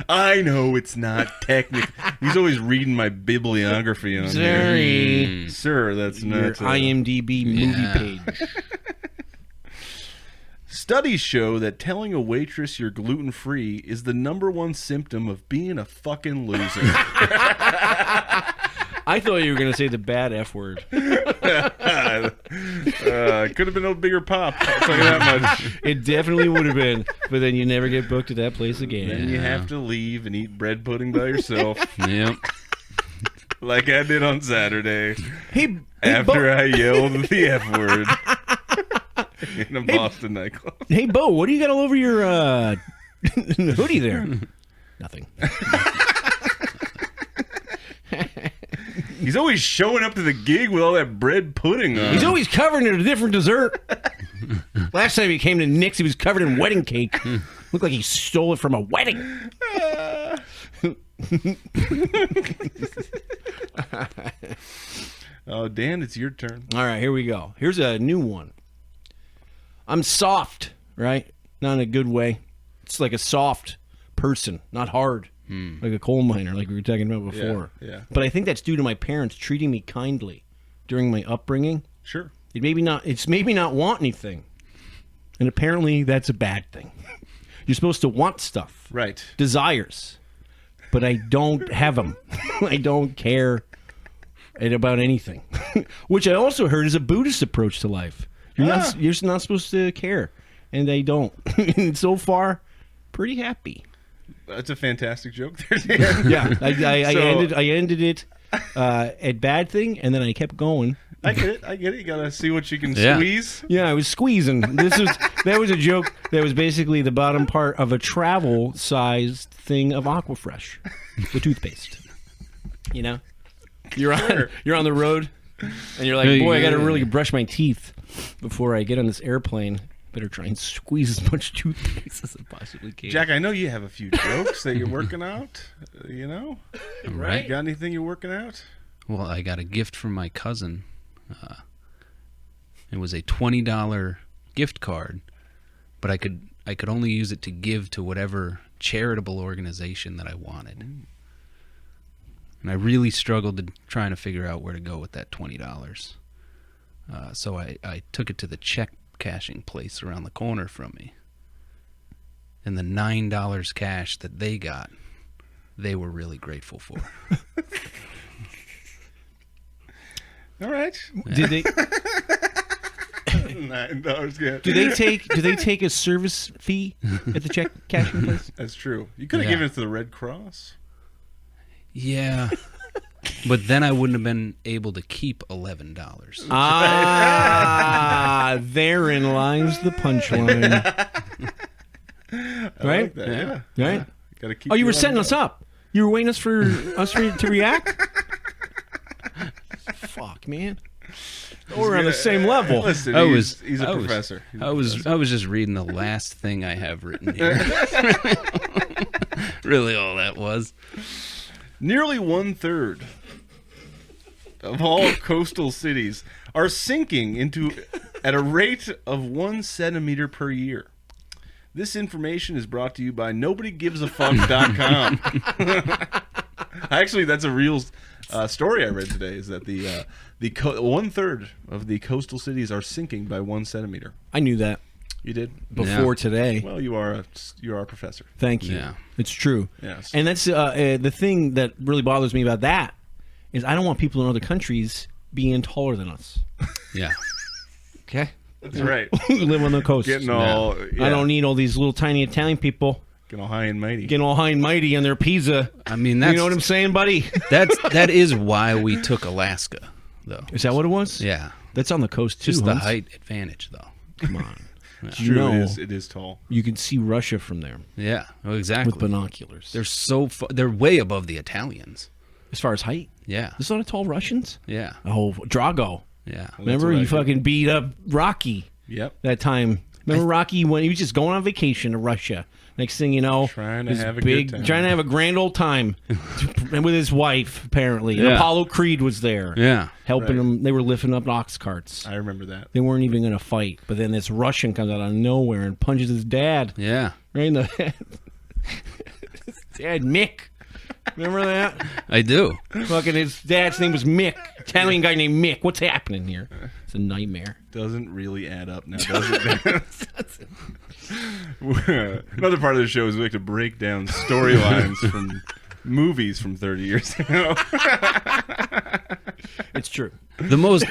I know it's not technical. He's always reading my bibliography on here. Sorry. Sir, that's Your not. IMDb movie Yeah. page. Studies show that telling a waitress you're gluten-free is the number one symptom of being a fucking loser. I thought you were going to say the bad F word. Could have been a bigger pop. I'll tell you that much. It definitely would have been, but then you never get booked at that place again. Then you have to leave and eat bread pudding by yourself, Yep. like I did on Saturday Hey, after I yelled the F word in a Boston nightclub. Hey, Bo, what do you got all over your hoodie there? Nothing. He's always showing up to the gig with all that bread pudding on. He's always covered in a different dessert. Last time he came to Nick's, he was covered in wedding cake. Looked like he stole it from a wedding. Oh, Dan, it's your turn. All right, here we go. Here's a new one. I'm soft, right? Not in a good way. It's like a soft person, not hard, like a coal miner, like we were talking about before. Yeah. But I think that's due to my parents treating me kindly during my upbringing. Sure. It's maybe not want anything, and apparently that's a bad thing. You're supposed to want stuff, Right. desires, but I don't have them. I don't care about anything, which I also heard is a Buddhist approach to life. You're not supposed to care, and I don't. And so far, pretty happy. That's a fantastic joke there, Dan. Yeah, I So- ended it at bad thing, and then I kept going. I get it. You gotta see what you can Yeah. squeeze. Yeah, I was squeezing. That was a joke that was basically the bottom part of a travel-sized thing of Aquafresh, the toothpaste. You know, you're on the road, and you're like, boy, I got to really brush my teeth before I get on this airplane. Better try and squeeze as much toothpaste as I possibly can. Jack, I know you have a few jokes that you're working out. You know, Right. got anything you're working out? Well, I got a gift from my cousin. It was a $20 gift card, but I could only use it to give to whatever charitable organization that I wanted. And I really struggled trying to figure out where to go with that $20. So I took it to the check cashing place around the corner from me. And the $9 cash that they got, they were really grateful for. All right. Did they $9. Yeah. do they take a service fee at the check cashing place? That's true. You could have Yeah. given it to the Red Cross. Yeah. But then I wouldn't have been able to keep $11. Ah, therein lies the punchline. I Right? like that. Yeah. Right? Gotta keep Oh, you were your setting eye us up. You were waiting for us to react? Fuck, man. We're on the same level. Listen, I he's, was- he's a I was- professor. He's a I was just reading the last thing I have written here. Really all that was. Nearly 1/3 of all coastal cities are sinking at a rate of 1 centimeter per year. This information is brought to you by NobodyGivesAFuck.com. Actually, that's a real story I read today. Is that the 1/3 of the coastal cities are sinking by 1 centimeter? I knew that You did? before today. Well, you are a professor. Thank you. Yeah. It's true. Yes. And that's the thing that really bothers me about that is I don't want people in other countries being taller than us. Yeah. Okay? That's right. We live on the coast. Getting all I don't need all these little tiny Italian people getting all high and mighty. getting all high and mighty on their pizza. I mean, You know what I'm saying, buddy? that is why we took Alaska, though. Is that what it was? Yeah. That's on the coast too. Just the Hunts. height advantage, though. Come on. It's You true. know, It is tall. you can see Russia from there Yeah. Oh, exactly. with binoculars. They're they're way above the Italians. As far as height, Yeah. there's a lot of tall Russians. Yeah. Oh, Drago. Yeah. Remember, what I you did. fucking beat up Rocky Yep. that time. Remember Rocky when he was just going on vacation to Russia. Next thing you know, Trying to this have a good time. trying to have a grand old time, and with his wife apparently. And Yeah. Apollo Creed was there, Yeah. helping Right. him. They were lifting up ox carts. I remember that. They weren't even going to fight, but then this Russian comes out of nowhere and punches his dad Yeah. right in the head. His dad, Mick. Remember that? I do. Fucking his dad's name was Mick. Italian guy named Mick. What's happening here? It's a nightmare. Doesn't really add up now, does it? Another part of the show is we like to break down storylines from movies from 30 years ago. It's true. The most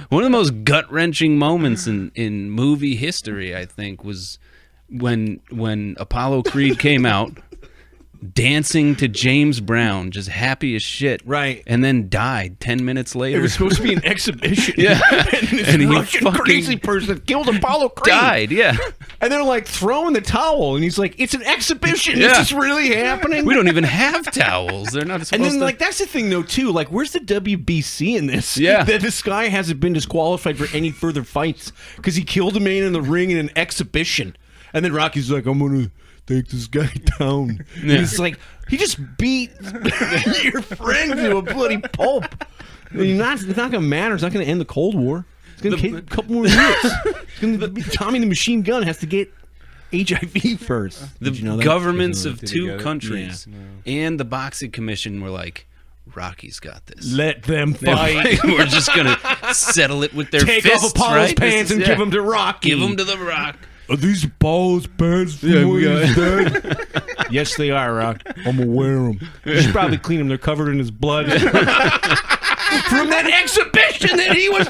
one of the most gut-wrenching moments in movie history, I think, was when Apollo Creed came out dancing to James Brown, just happy as shit, Right. and then died 10 minutes later. It was supposed to be an exhibition. Yeah. and this And he Russian fucking crazy person killed Apollo Creed. died. Yeah. And they're like throwing the towel, and he's like, "It's an exhibition. Yeah. This is really happening." We don't even have towels. They're not and supposed then, to. like, that's the thing, though, too. Like, where's the WBC in this? Yeah. That this guy hasn't been disqualified for any further fights because he killed a man in the ring in an exhibition. And then Rocky's like, I'm going to take this guy down. And it's like, he just beat your friend to a bloody pulp. It's not going to matter. It's not going to end the Cold War. It's going to take a couple more years. It's going to be Tommy the Machine Gun has to get HIV first. The Did you know that? governments of Did you get two it? countries and the boxing commission were like, Rocky's got this. Let them fight. We're just gonna settle it with their Take fists, off Apollo's right? pants and give them to Rocky. Give them to the Rock. Are these Apollo's pants from his dad? Yes, they are, Rock. I'm gonna wear them. You should probably clean them. They're covered in his blood. From that exhibition that he was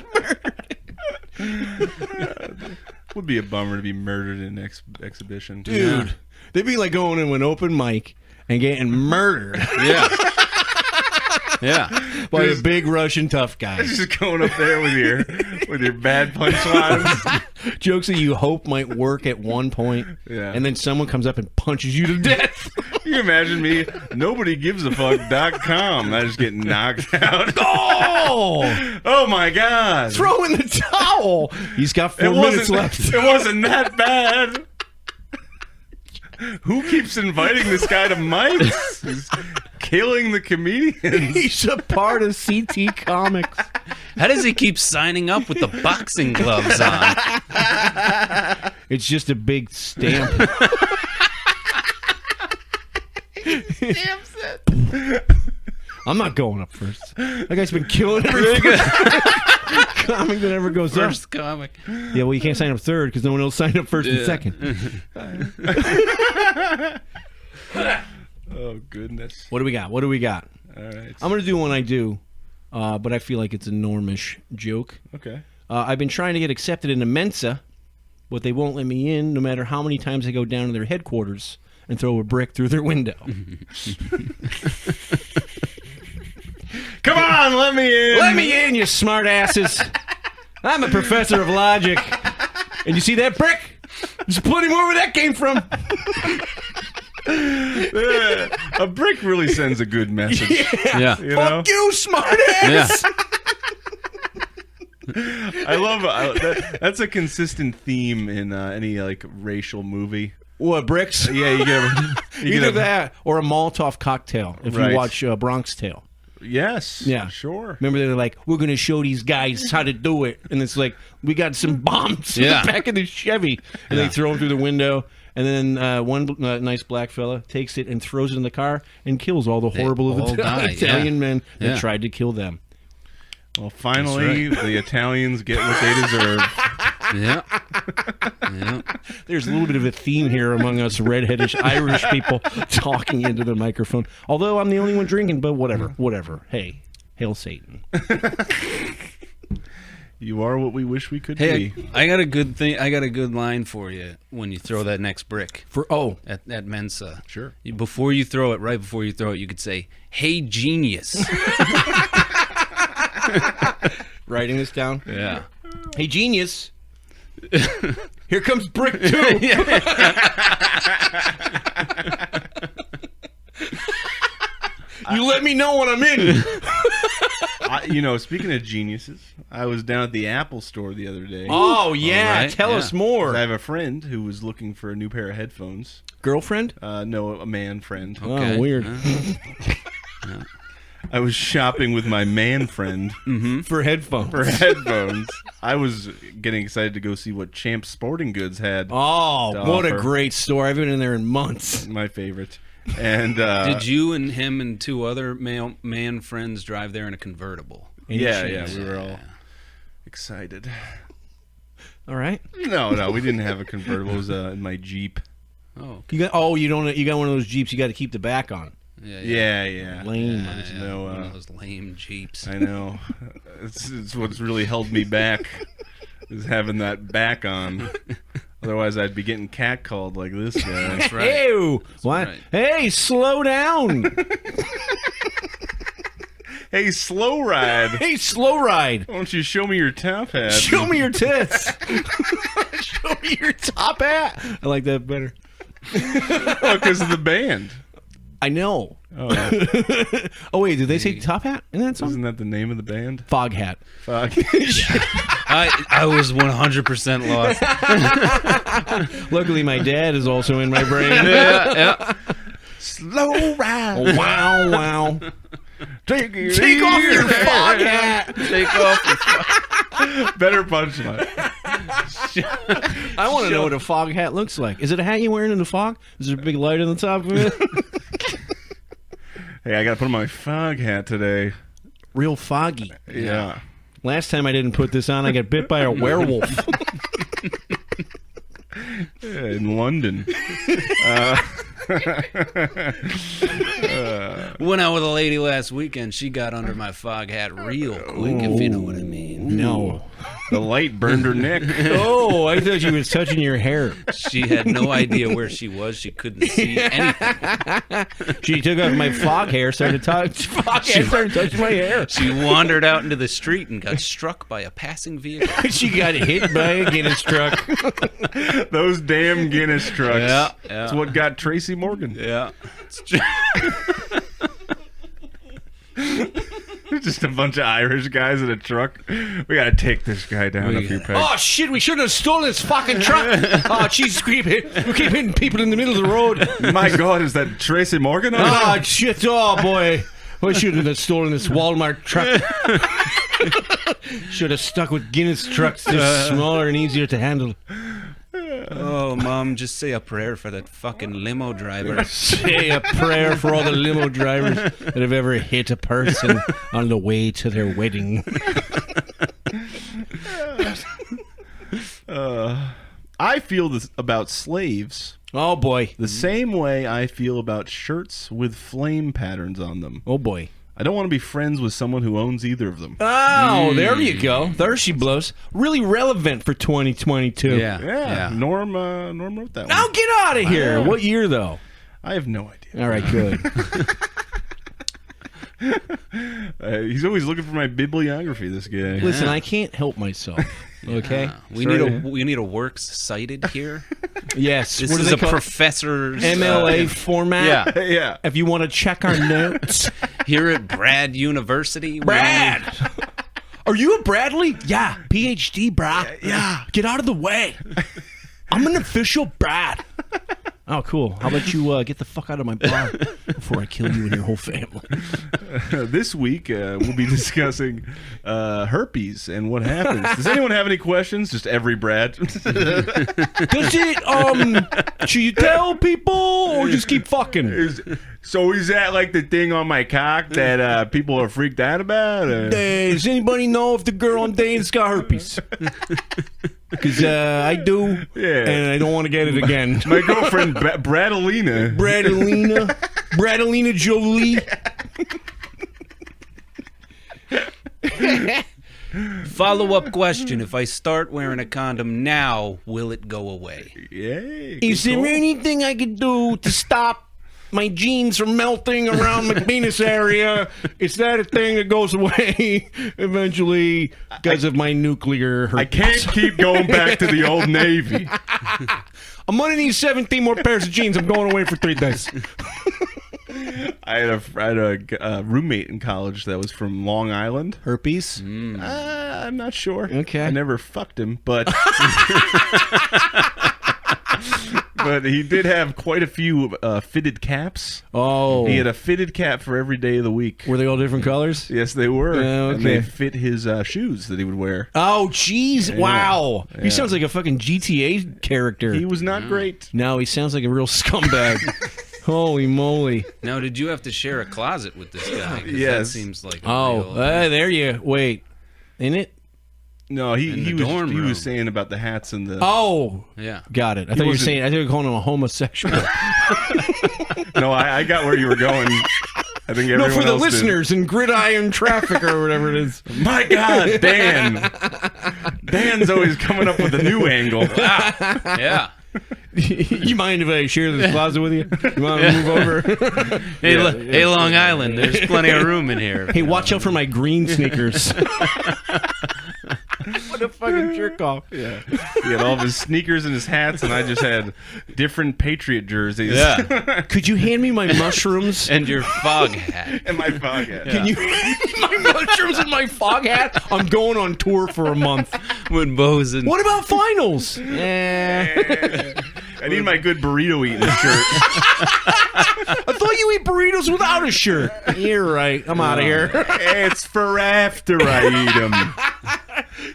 murdered. Would be a bummer to be murdered in an exhibition. Dude, they'd be like going into an open mic and getting murdered Yeah. Yeah. by a big Russian tough guy. Just going up there with your bad punchlines. Jokes that you hope might work at one point, Yeah. and then someone comes up and punches you to death. Can you imagine me? NobodyGivesAfuck.com. I just get knocked out. Oh! Oh my god! Throw in the towel. He's got 4 minutes left. It wasn't that bad. Who keeps inviting this guy to mics? He's killing the comedians. He's a part of CT Comics. How does he keep signing up with the boxing gloves on? It's just a big stamp. I'm not going up first. That guy's been killing every comic that ever goes up. First comic. Yeah, well, you can't sign up third because no one else signed up first and second. Oh goodness! What do we got? All right. I'm going to do one I do, but I feel like it's a normish joke. Okay. I've been trying to get accepted into Mensa, but they won't let me in no matter how many times I go down to their headquarters and throw a brick through their window. Come on, let me in. Let me in, you smart asses. I'm a professor of logic. And you see that brick? There's plenty more where that came from. A brick really sends a good message. Yeah. You know? Fuck you, smart Yeah. ass. I love that's a consistent theme in any like racial movie. What, bricks? Yeah, you get Either that or a Molotov cocktail if Right. you watch Bronx Tale. Yes. Yeah. Sure. Remember, they're like, we're going to show these guys how to do it. And it's like, we got some bombs in Yeah. the back of the Chevy. And they throw them through the window. And then one nice black fella takes it and throws it in the car and kills all the horrible all die, Italian men that Yeah. tried to kill them. Well, finally, the Italians get what they deserve. Yeah. Yeah. There's a little bit of a theme here among us redheadish Irish people talking into the microphone. Although I'm the only one drinking, but whatever. Hey, hail Satan. You are what we wish we could Hey, be. I got a good thing. I got a good line for you when you throw that next brick at Mensa. Sure. Before you throw it, right before you throw it, you could say, "Hey, genius." Writing this down. Yeah. Hey, genius. Here comes brick 2. You let me know when I'm in. Speaking of geniuses, I was down at the Apple store the other day. Oh, yeah. All right, Tell yeah. us more. I have a friend who was looking for a new pair of headphones. Girlfriend? No, a man friend. Okay. Oh, weird. I was shopping with my man friend For headphones. for headphones. I was getting excited to go see what Champ Sporting Goods had. Oh, to what a offer. great store. I've been in there in months. My favorite. And Did you and him and two other man friends drive there in a convertible? Yeah, we were all excited. All right. No, we didn't have a convertible. It was in my Jeep. Oh, You got one of those Jeeps you got to keep the back on. Yeah. Lame. There's yeah, no, one of those lame Jeeps. I know. It's what's really held me back is having that back on. Otherwise, I'd be getting catcalled like this guy. That's right. Ew. What? right. Hey, slow down. Hey, slow ride. Hey, slow ride. Why don't you show me your top hat? Show me your tits. Show me your top hat. I like that better. Because of the band. I know. Oh, yeah. Oh wait, did they say Top Hat in that song? Isn't that the name of the band? Fog Hat. Fuck. I was 100% lost. Luckily, my dad is also in my brain. Yeah. Slow ride. Oh, wow. Take Take off your fog hat. Take off. Better punchline. I want to know what a fog hat looks like. Is it a hat you're wearing in the fog? Is there a big light on the top of it? Hey, I got to put on my fog hat today. Real foggy. Yeah. Last time I didn't put this on, I got bit by a werewolf. In London. Went out with a lady last weekend. She got under my fog hat real quick, if you know what I mean. No. The light burned her neck. Oh, I thought you was touching your hair. She had no idea where she was. She couldn't see anything. She took off my fog hair, started touching my hair. She wandered out into the street and got struck by a passing vehicle. She got hit by a Guinness truck. Those damn Guinness trucks. Yeah. That's what got Tracy Morgan. Yeah. Just a bunch of Irish guys in a truck. We gotta take this guy down a few pegs. Oh shit, we shouldn't have stolen his fucking truck. Oh Jesus, we keep hitting people in the middle of the road. My God, is that Tracy Morgan? Oh shit, oh boy. We shouldn't have stolen this Walmart truck. Should have stuck with Guinness trucks. They're smaller and easier to handle. Oh, Mom, just say a prayer for that fucking limo driver. Say a prayer for all the limo drivers that have ever hit a person on the way to their wedding. I feel this about slaves Oh boy. the same way I feel about shirts with flame patterns on them. Oh boy. I don't want to be friends with someone who owns either of them. Oh, there you go. There she blows. Really relevant for 2022. Yeah. Norm wrote that Now one. get out of here. What year though? I have no idea. All right, good. He's always looking for my bibliography, this guy. Listen, I can't help myself. Okay. We need a works cited here. Yes. This what do is they a call it? professor's MLA format. Yeah. Yeah. If you want to check our notes, Here at Brad University. Brad. Are you a Bradley? Yeah. PhD, Brad. Yeah. Get out of the way. I'm an official Brad. Oh, cool. How about you get the fuck out of my bar before I kill you and your whole family? This week, we'll be discussing herpes and what happens. Does anyone have any questions? Just every Brad. Does it, should you tell people or just keep fucking? So is that like the thing on my cock that people are freaked out about? Does anybody know if the girl I'm dating's got herpes? Because I do, Yeah. and I don't want to get it again. My girlfriend, Bradalina. Bradalina Jolie. Follow-up question. If I start wearing a condom now, will it go away? Yay. Is there anything I could do to stop my jeans from melting around my penis area? Is that a thing that goes away eventually because of my nuclear herpes? I can't keep going back to the old Navy. I'm gonna need 17 more pairs of jeans. I'm going away for 3 days. I had a roommate in college that was from Long Island. Herpes? I'm not sure. Okay. I never fucked him, but but he did have quite a few fitted caps. Oh. He had a fitted cap for every day of the week. Were they all different colors? Yes, they were. Yeah, And they okay. fit his shoes that he would wear. Oh, jeez. Wow. Yeah. He sounds like a fucking GTA character. He was not great. No, he sounds like a real scumbag. Holy moly. Now, did you have to share a closet with this guy? 'Cause Yes. That seems like a Oh, real, there you. Wait. In it? No, he the was dorm room. saying about the hats and the. Oh. yeah. Got it. I thought you were wasn't- saying. I thought you were calling him a homosexual. No, I got where you were going. I think No, everyone for the else did. listeners in gridiron traffic or whatever it is. My God, Dan. Dan's always coming up with a new angle. Yeah. You mind if I share this closet with you? You want to move over? Hey, Long Island, there's plenty of room in here. Hey, watch out for my green sneakers. What a fucking jerk off. Yeah. He had all of his sneakers and his hats, and I just had different Patriot jerseys. Yeah. Could you hand me my mushrooms? And your fog hat. And my fog hat. Can you my mushrooms and my fog hat? I'm going on tour for a month. When Bo's in. What about finals? Yeah. I need my good burrito eating shirt. I thought you eat burritos without a shirt. You're right. I'm out of here. It's for after I eat them.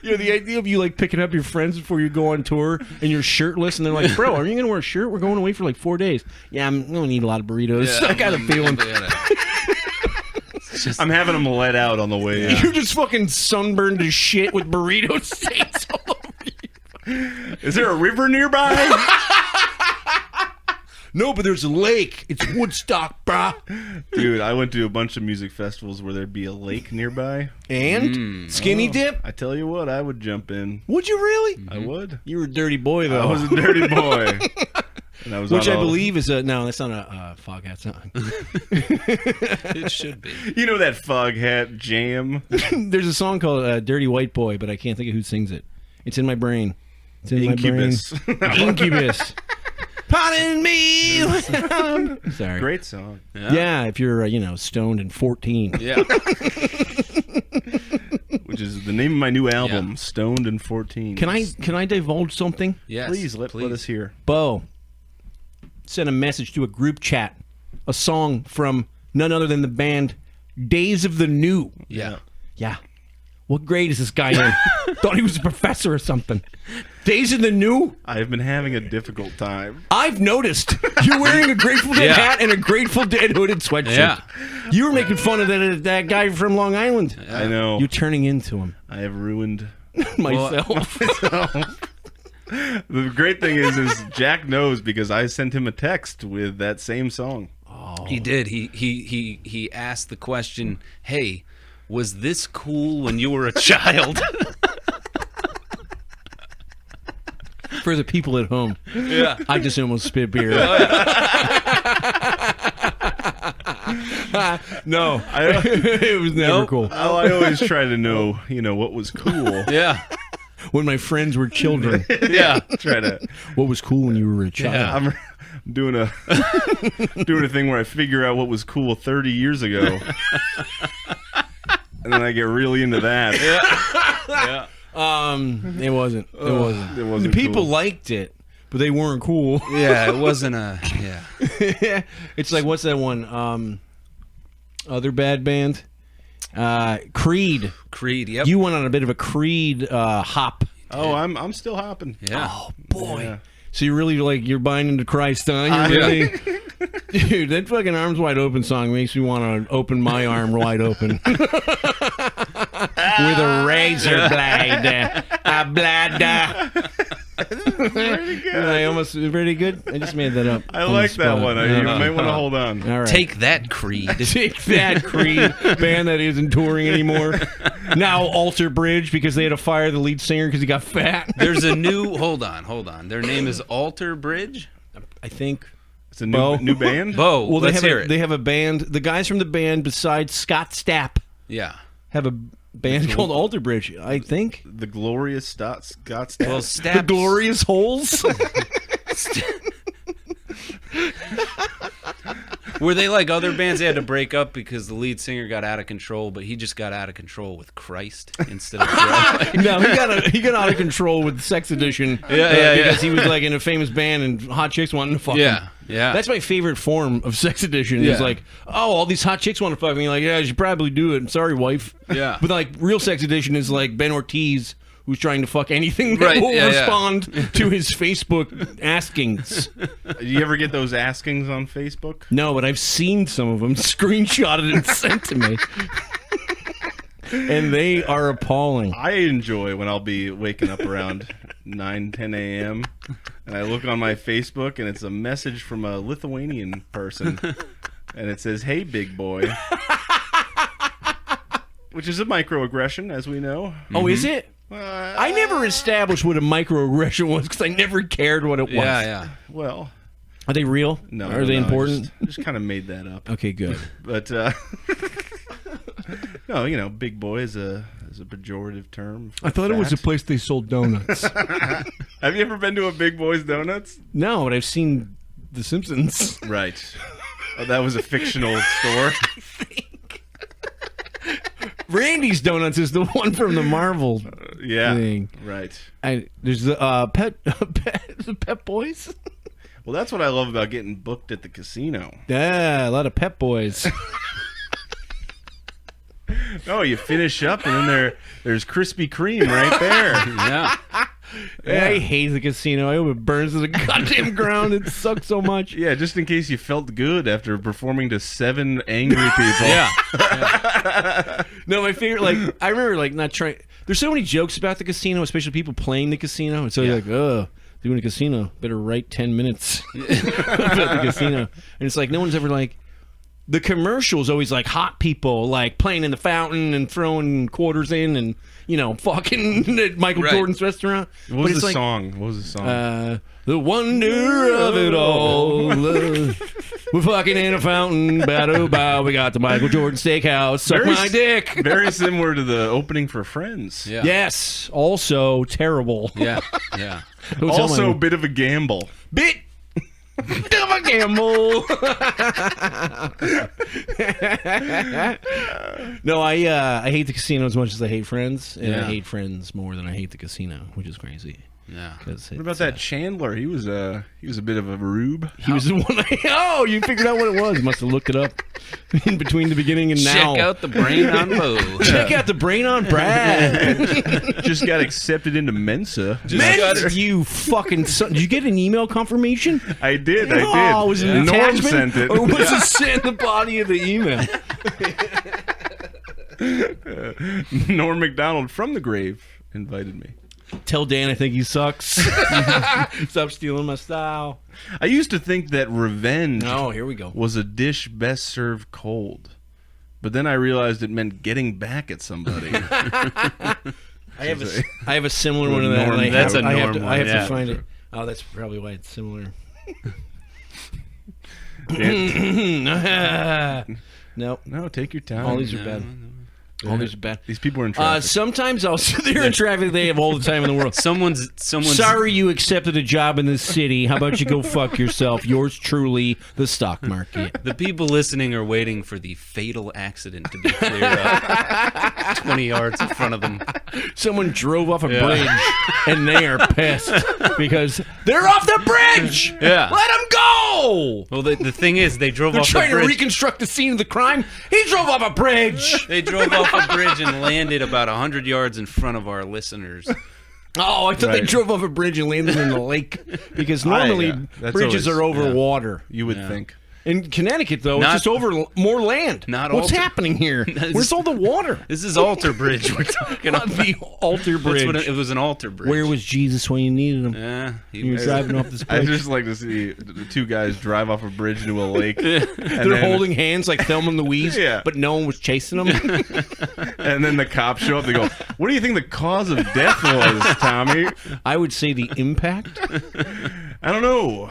You know, the idea of you like picking up your friends before you go on tour and you're shirtless and they're like, bro, are you going to wear a shirt? We're going away for like 4 days. Yeah, I'm going to eat a lot of burritos. I got a feeling. I'm having them let out on the way. You're just fucking sunburned as shit with burrito stains all over you. Is there a river nearby? No, but there's a lake. It's Woodstock, brah. Dude, I went to a bunch of music festivals where there'd be a lake nearby. And skinny dip? I tell you what, I would jump in. Would you really? I would. You were a dirty boy, though. I was a dirty boy. And I was Which on I all- believe is a... No, that's not a fog hat song. It should be. You know that fog hat jam? There's a song called Dirty White Boy, but I can't think of who sings it. It's in my brain. It's in Incubus. my brain. Incubus. Pardon me. Sorry. Great song. Yeah, if you're, stoned and 14. Yeah. Which is the name of my new album, Yeah. Stoned and 14. Can I divulge something? Yes. Please, let us hear. Bo sent a message to a group chat. A song from none other than the band Days of the New. Yeah. Yeah. What grade is this guy in? Thought he was a professor or something. Days of the New? I have been having a difficult time. I've noticed you're wearing a Grateful Dead Yeah. hat and a Grateful Dead hooded sweatshirt. Yeah. You were making fun of that guy from Long Island. I know. You're turning into him. I have ruined Myself. The great thing is Jack knows because I sent him a text with that same song. He did. He asked the question, "Hey, was this cool when you were a child?" For the people at home. Yeah. I just almost spit beer. No. It was never Nope. cool. Oh, I always try to know, what was cool. Yeah. When my friends were children. Yeah. Try to. What was cool when you were a child? Yeah. I'm doing a thing where I figure out what was cool 30 years ago, and then I get really into that. Yeah. It wasn't. It wasn't. It wasn't The people cool. liked it, but they weren't cool. Yeah. It wasn't a. Yeah. It's like, what's that one? Other bad band? Creed. Creed. Yep. You went on a bit of a Creed hop. Oh, I'm still hopping. Yeah. Oh boy! Yeah. So you're really you're buying into Christ, huh? You're really, dude. That fucking "Arms Wide Open" song makes me want to open my arm wide open with a razor blade. A blade. I almost pretty good. I just made that up. I on the like that spot. one. You might want to hold on. All right. Take that, Creed. Take that, Creed band that isn't touring anymore. Now Alter Bridge because they had to fire the lead singer because he got fat. There's a new. Hold on. Their name is Alter Bridge. I think. It's a Bo. new band. Bo. Well, let's hear it. They have a band. The guys from the band, besides Scott Stapp, Yeah. have a band called Alter Bridge. I think. The glorious Scott Stapp. Well, The Staps. Glorious Holes. Were they like other bands? They had to break up because the lead singer got out of control, but he just got out of control with Christ instead of drugs. No, he got out of control with Sex Edition. Yeah. Because he was like in a famous band and hot chicks wanting to fuck him. Yeah. That's my favorite form of Sex Edition. Yeah. Is like, oh, all these hot chicks want to fuck me. Like, yeah, I should probably do it. Sorry, wife. Yeah. But like, real Sex Edition is like Ben Ortiz, who's trying to fuck anything that Right, will yeah. respond to his Facebook askings. Do you ever get those askings on Facebook? No, but I've seen some of them screenshotted and sent to me. And they are appalling. I enjoy when I'll be waking up around 9, 10 a.m. and I look on my Facebook and it's a message from a Lithuanian person and it says, "Hey, big boy." Which is a microaggression, as we know. Oh, is it? I never established what a microaggression was because I never cared what it was. Yeah. Well, Are they real? no. Are they no, important? Just kind of made that up. Okay, good. But, no, big boy is a as a pejorative term? I thought it was a fat? place they sold donuts. Have you ever been to a Big Boy's Donuts? No, but I've seen The Simpsons. Right. Oh, that was a fictional store. Randy's Donuts is the one from the Marvel Yeah. thing. Right. There's the Pep Boys. Well, that's what I love about getting booked at the casino. Yeah, a lot of Pep Boys. Oh, you finish up, and then there's Krispy Kreme right there. Yeah. I hate the casino. I hope it burns to the goddamn ground. It sucks so much. Yeah, just in case you felt good after performing to 7 angry people. Yeah. No, my favorite, like, I remember, like, not trying. There's so many jokes about the casino, especially people playing the casino. And so you're like, oh, doing a casino, better write 10 minutes about the casino. And it's like, no one's ever like, the commercial's always like hot people, like, playing in the fountain and throwing quarters in and, you know, fucking at Michael Right. Jordan's restaurant. What was it's the like, song? What was the song? The wonder of it all. We're fucking in a fountain. Bow, bow. We got the Michael Jordan Steakhouse. Suck Very my dick. Very similar to the opening for Friends. Yeah. Yes. Also terrible. Yeah. Yeah. Don't tell Also, a my- bit of a gamble. bit of a gamble. No, I hate the casino as much as I hate Friends, and I Yeah. hate Friends more than I hate the casino, which is crazy. Yeah. What What about that Chandler? He was a bit of a rube. He was the one. Oh, you figured out what it was. Must have looked it up in between the beginning and now. Check out the brain on Bo. Check out the brain on Brad. Just got accepted into Mensa. Man, you fucking son. Did you get an email confirmation? I did. Oh, was it an Norm attachment? sent it. Or was it sent in the body of the email? Norm Macdonald from the grave invited me. Tell Dan I think he sucks. Stop stealing my style. I used to think that revenge Oh, here we go. was a dish best served cold. But then I realized it meant getting back at somebody. I have a similar one to that. Norm- and I That's have, a I have Norm to, one, I have yeah. to find it. Oh, that's probably why it's similar. Dan- No, no, take your time. all these are bad. All these are bad. These people are in traffic. Sometimes I'll sit there in traffic. They have all the time in the world. Someone's. Sorry you accepted a job in this city. How about you go fuck yourself? Yours truly, the stock market. The people listening are waiting for the fatal accident to be cleared up. 20 yards in front of them. Someone drove off a bridge and they are pissed because they're off the bridge. Yeah. Let them go. Well, the thing is, they drove They're off trying the to bridge. reconstruct the scene of the crime. He drove off a bridge. They drove off a bridge and landed about 100 yards in front of our listeners. Oh, I thought they Right. drove off a bridge and landed in the lake because normally that's bridges always- are over yeah. water. You would think. In Connecticut, though, Not- it's just over more land. Not What's alter- happening here? Where's all the water? This is Alter Bridge we're talking Not about. the altar That's bridge. what it was, an Alter Bridge. Where was Jesus when you needed him? Yeah, he You were was. driving off this I bridge. just like to see the two guys drive off a bridge into a lake. They're holding hands like Thelma and Louise, Yeah. but no one was chasing them. And then the cops show up. They go, "What do you think the cause of death was, Tommy?" I would say the impact. I don't know.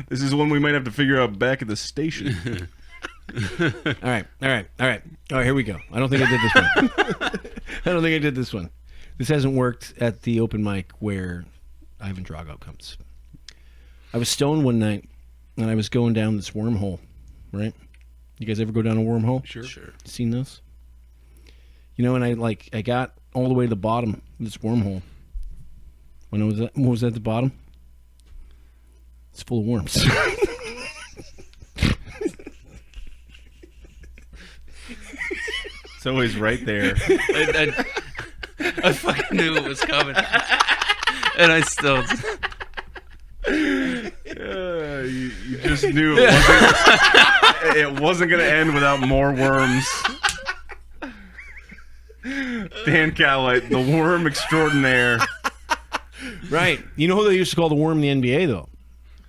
This is one we might have to figure out back at the station. All right. Here we go. I don't think I did this one. This hasn't worked at the open mic where Ivan Drago comes. I was stoned one night, and I was going down this wormhole, right? You guys ever go down a wormhole? Sure. Seen this? You know, and I got all the way to the bottom of this wormhole. When what was at the bottom? It's full of worms. It's always right there. I fucking knew it was coming. And I still. You just knew it wasn't going to end without more worms. Dan Cowlight, the worm extraordinaire. Right. You know who they used to call the worm in the NBA, though?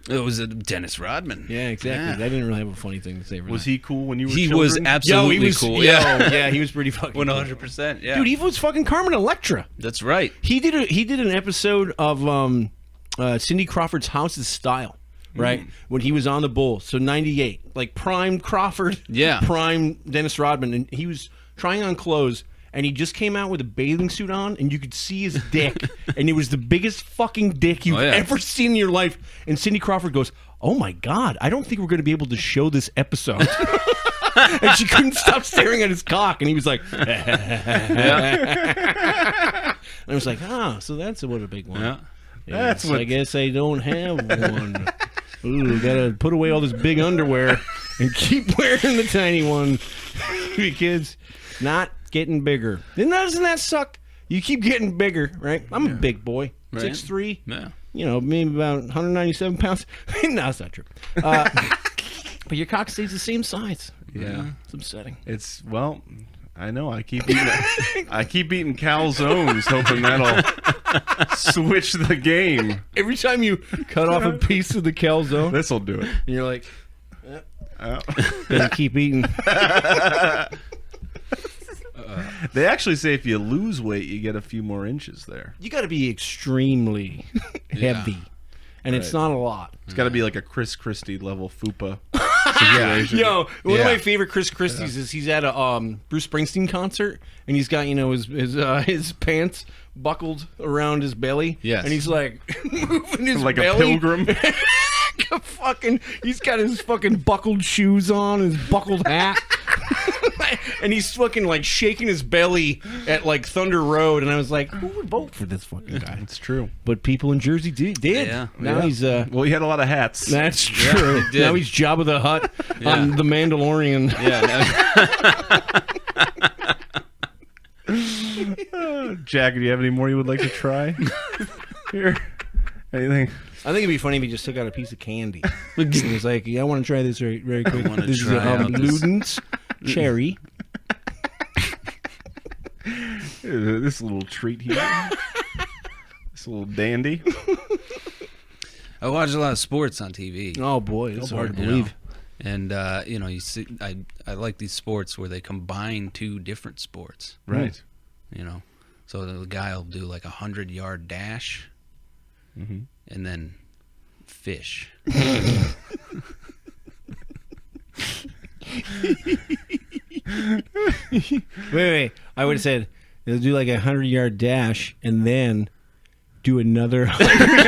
It was Dennis Rodman. Yeah, exactly. Yeah. I didn't really have a funny thing to say for Was that. he cool when you were He children? was absolutely cool. Yeah. Yeah, he was pretty fucking cool. 100%. Yeah. Dude, he was fucking Carmen Electra. That's right. He did an episode of Cindy Crawford's House's Style, right? When he was on the Bulls. So 98. Like prime Crawford, Yeah. prime Dennis Rodman. And he was trying on clothes and he just came out with a bathing suit on, and you could see his dick, and it was the biggest fucking dick you've ever seen in your life. And Cindy Crawford goes, "Oh my God, I don't think we're going to be able to show this episode." And she couldn't stop staring at his cock, and he was like, and I was like, so that's what a big one. Yeah. That's what I guess I don't have one. Ooh, gotta put away all this big underwear and keep wearing the tiny one because not getting bigger. Doesn't that suck? You keep getting bigger, right? I'm a big boy, Right. 6'3". Yeah. You know, maybe about 197 pounds. No, that's not true. But your cock stays the same size. Yeah. It's upsetting. It's I know. I keep eating calzones, hoping that'll switch the game. Every time you cut off a piece of the calzone, This'll do it. and you're like, gotta keep eating. They actually say if you lose weight, you get a few more inches there. You gotta be extremely heavy. And it's not a lot. It's got to be like a Chris Christie level fupa Yeah. situation. Yo, one of my favorite Chris Christie's is he's at a Bruce Springsteen concert, and he's got his pants buckled around his belly. Yes. And he's like moving his like belly. a pilgrim. He's got his fucking buckled shoes on, his buckled hat. And he's fucking like shaking his belly at like Thunder Road, and I was like, who would vote for this fucking guy? It's true. But people in Jersey did. Yeah. Now he's Well, he had a lot of hats. that's true. he did. Now he's Jabba the Hutt on The Mandalorian. Yeah. Jack, do you have any more you would like to try? Here. Anything? I think it'd be funny if he just took out a piece of candy. And he's like, I want to try this very, very quick. wanna This is try out this- Ludens cherry. This little treat here. This little dandy. I watch a lot of sports on TV. Oh, boy. It's hard to you believe. know. And you see, I like these sports where they combine two different sports. Right. You know, so the guy will do like 100-yard dash, and then fish. Wait. I would have said they'll do like 100-yard dash and then do another 100-yard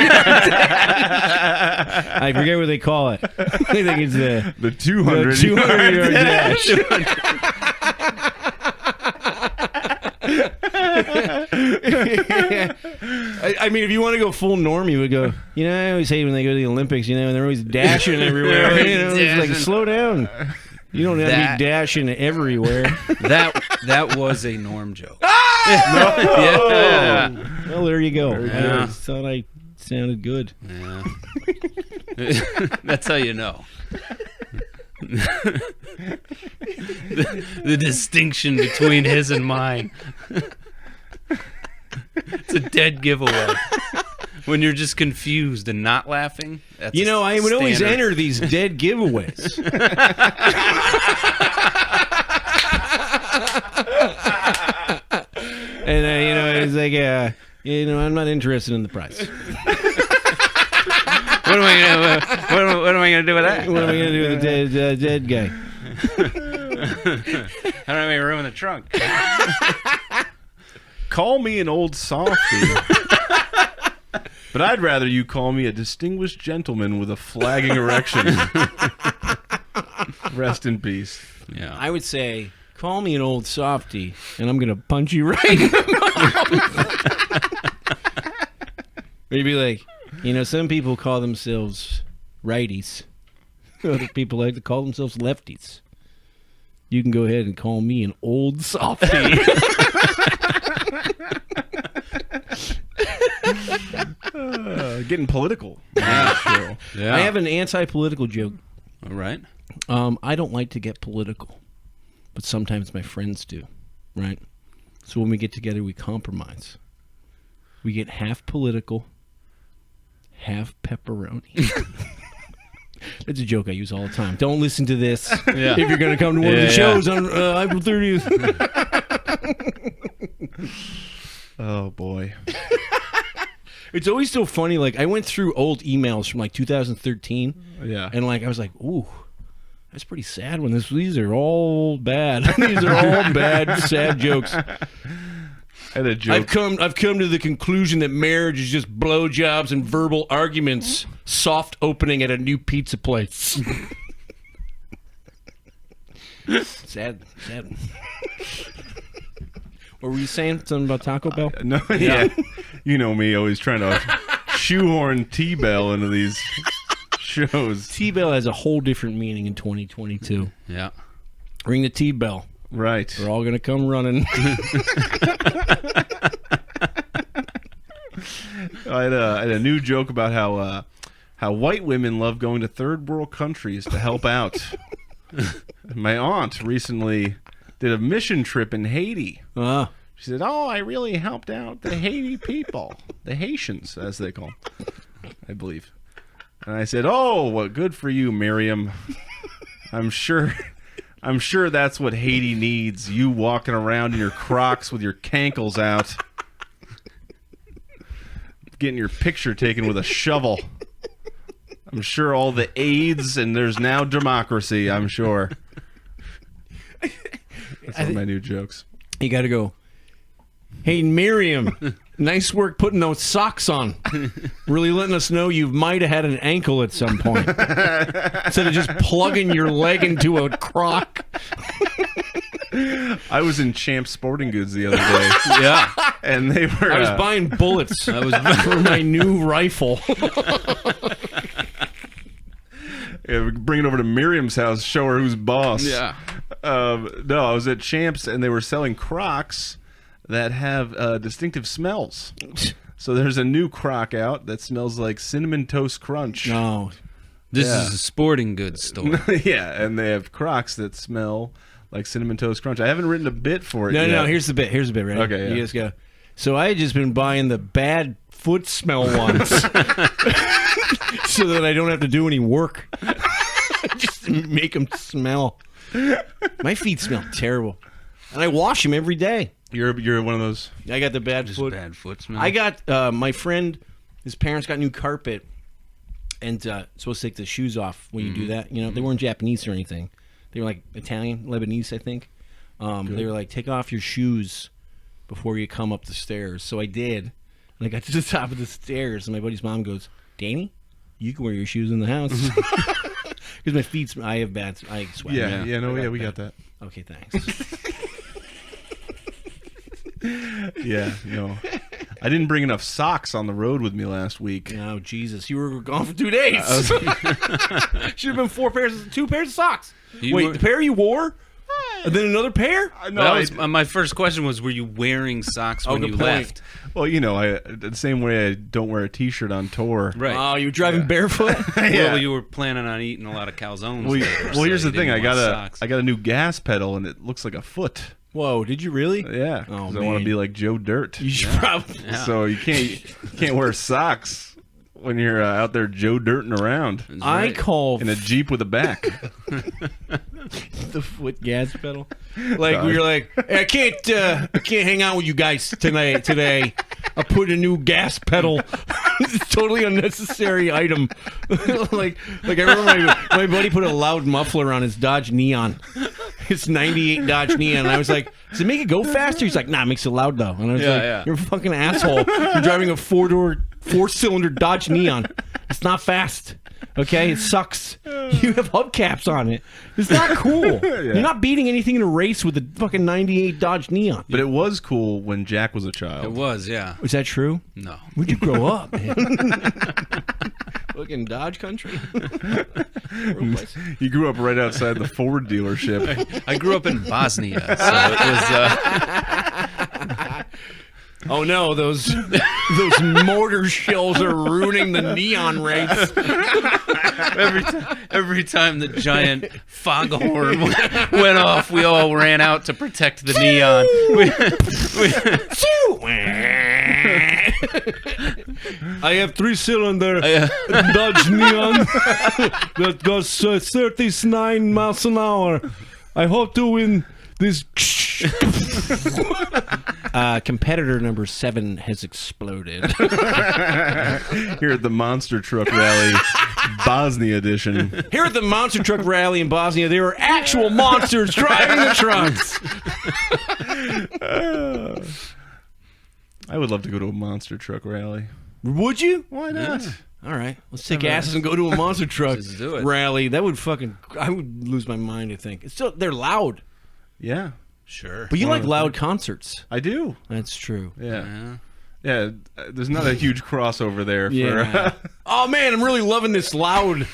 dash. I forget what they call it. I think it's the 200 200-yard dash. I mean, if you want to go full norm, you would go, I always hate when they go to the Olympics, and they're always dashing everywhere. It's like, slow down. You don't have to be dashing everywhere. That was a Norm joke. Yeah. Yeah. Well, there you go. Yeah. I thought I sounded good. Yeah. That's how you know. the distinction between his and mine. It's a dead giveaway. When you're just confused and not laughing. That's I would always standard. enter these dead giveaways. And it's like, I'm not interested in the prize. What am I gonna do with that? What am I gonna do with the dead guy? How do I make room in the trunk? Call me an old softy. But I'd rather you call me a distinguished gentleman with a flagging erection. Rest in peace. Yeah. I would say, call me an old softy, and I'm gonna punch you right in the mouth. Or you'd be like, some people call themselves righties. Other people like to call themselves lefties. You can go ahead and call me an old softy. Getting political. Yeah. I have an anti-political joke. All right. I don't like to get political, but sometimes my friends do, right? So when we get together, we compromise. We get half political, half pepperoni. That's a joke I use all the time. Don't listen to this if you're going to come to one of the shows on April 30th. Oh, boy. It's always so funny. Like, I went through old emails from like 2013. Yeah. And like, I was like, ooh, That's pretty sad. When these are all bad. These are all bad, sad jokes. I had a joke. I've come to the conclusion that marriage is just blowjobs and verbal arguments. Soft opening at a new pizza place. Sad. What were you saying? Something about Taco Bell? No, yeah. You know me, always trying to shoehorn T-Bell into these shows. T-Bell has a whole different meaning in 2022. Yeah. Ring the T-Bell. Right. They're all going to come running. I had a new joke about how white women love going to third world countries to help out. My aunt recently did a mission trip in Haiti. She said, "Oh, I really helped out the Haiti people, the Haitians, as they call them, I believe." And I said, "Oh, well, good for you, Miriam. I'm sure that's what Haiti needs. You walking around in your Crocs with your cankles out, getting your picture taken with a shovel. I'm sure all the AIDS and there's now democracy. I'm sure." That's one of my new jokes. You got to go, "Hey, Miriam, nice work putting those socks on. Really letting us know you might have had an ankle at some point. Instead of just plugging your leg into a croc." I was in Champ Sporting Goods the other day. Yeah. And they were... I was buying bullets for my new rifle. Yeah, bring it over to Miriam's house, show her who's boss. Yeah. No, I was at Champs, and they were selling Crocs that have distinctive smells. So there's a new Croc out that smells like Cinnamon Toast Crunch. No. This Yeah. is a sporting goods store. Yeah, and they have Crocs that smell like Cinnamon Toast Crunch. I haven't written a bit for it yet. No, here's the bit, right? Okay, yeah. You just go, "So I had just been buying the bad foot smell ones so that I don't have to do any work." Just make them smell. My feet smell terrible. And I wash them every day. You're one of those... I got the bad Just foot. bad foot smell. I got my friend, his parents got new carpet, and supposed to take the shoes off when you do that. You know, they weren't Japanese or anything. They were like Italian, Lebanese, I think. They were like, "Take off your shoes before you come up the stairs." So I did. And I got to the top of the stairs, and my buddy's mom goes, "Danny, you can wear your shoes in the house." Because my feet, I have bad, I sweat. Yeah, we got that. Okay, thanks. Yeah, no. I didn't bring enough socks on the road with me last week. Oh, Jesus. You were gone for 2 days. Should have been 2 pairs of socks. Wait, the pair you wore? And then another pair? No, that was, my first question was, were you wearing socks when good you point. left? Well, you know, the same way I don't wear a T-shirt on tour. Right. Oh, you were driving barefoot? Yeah. Well, you were planning on eating a lot of calzones. there, Well, here's so the you thing. didn't want socks. I got a new gas pedal, and it looks like a foot. Whoa, did you really? Yeah. Oh, 'cause I want to man. be like Joe Dirt. You should probably. Yeah. So you can't wear socks when you're out there Joe Dirting around That's I right. call in a Jeep with a back. the foot gas pedal. Like we were like, "Hey, I can't hang out with you guys today. I put a new gas pedal." It's a totally unnecessary item. like I remember my buddy put a loud muffler on his Dodge Neon. It's 98 Dodge Neon. And I was like, "Does it make it go faster?" He's like, "Nah, it makes it loud though." And I was like, yeah. "You're a fucking asshole. You're driving a 4-cylinder Dodge Neon. It's not fast. Okay, it sucks. You have hubcaps on it. It's not cool. You're not beating anything in a race with a fucking 98 Dodge Neon." But it was cool when Jack was a child. It was, yeah. Was that true? No. Where'd you grow up, man? Fucking Dodge country. He grew up right outside the Ford dealership. I grew up in Bosnia, so it was... Oh no, those mortar shells are ruining the neon race. Every time the giant foghorn went off, we all ran out to protect the neon. I have 3-cylinder Dodge Neon that goes 39 miles an hour. I hope to win this. competitor number 7 has exploded. Here at the Monster Truck Rally, Bosnia edition. Here at the Monster Truck Rally in Bosnia, there are actual monsters driving the trucks. I would love to go to a Monster Truck Rally. Would you? Why not? Yeah. All right, let's take asses and go to a monster truck Let's do it. rally. That would I would lose my mind, I think. It's still, they're loud. Yeah, Sure. But you like loud concerts. I do. That's true. Yeah. Yeah, there's not a huge crossover there. Yeah. Oh, man, I'm really loving this loud.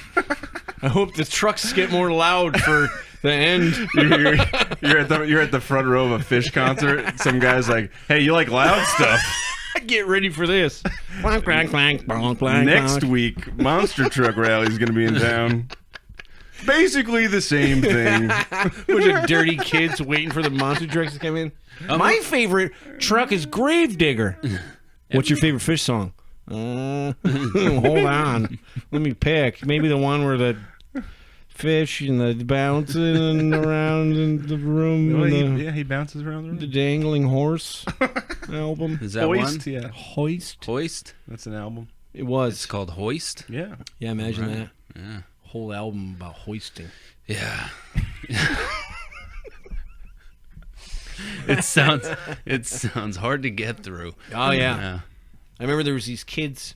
I hope the trucks get more loud for the end. You're at the front row of a Fish concert. Some guy's like, "Hey, you like loud stuff?" Get ready for this. Clank, clank, clank, clank, clank. Next week, Monster Truck Rally is going to be in town. Basically the same thing. Bunch of dirty kids waiting for the monster trucks to come in. My favorite truck is Gravedigger. What's your favorite Fish song? Hold on. Let me pick. Maybe the one where the fish and the bouncing around in the room. Well, and he bounces around the the room. dangling horse album. Is that Hoist, one? yeah, Hoist. Hoist? that's an album. It was. It's called Hoist? Yeah, Yeah, imagine Right. that. Yeah. Whole album about hoisting. Yeah. It sounds hard to get through. Oh, yeah. I remember there was these kids.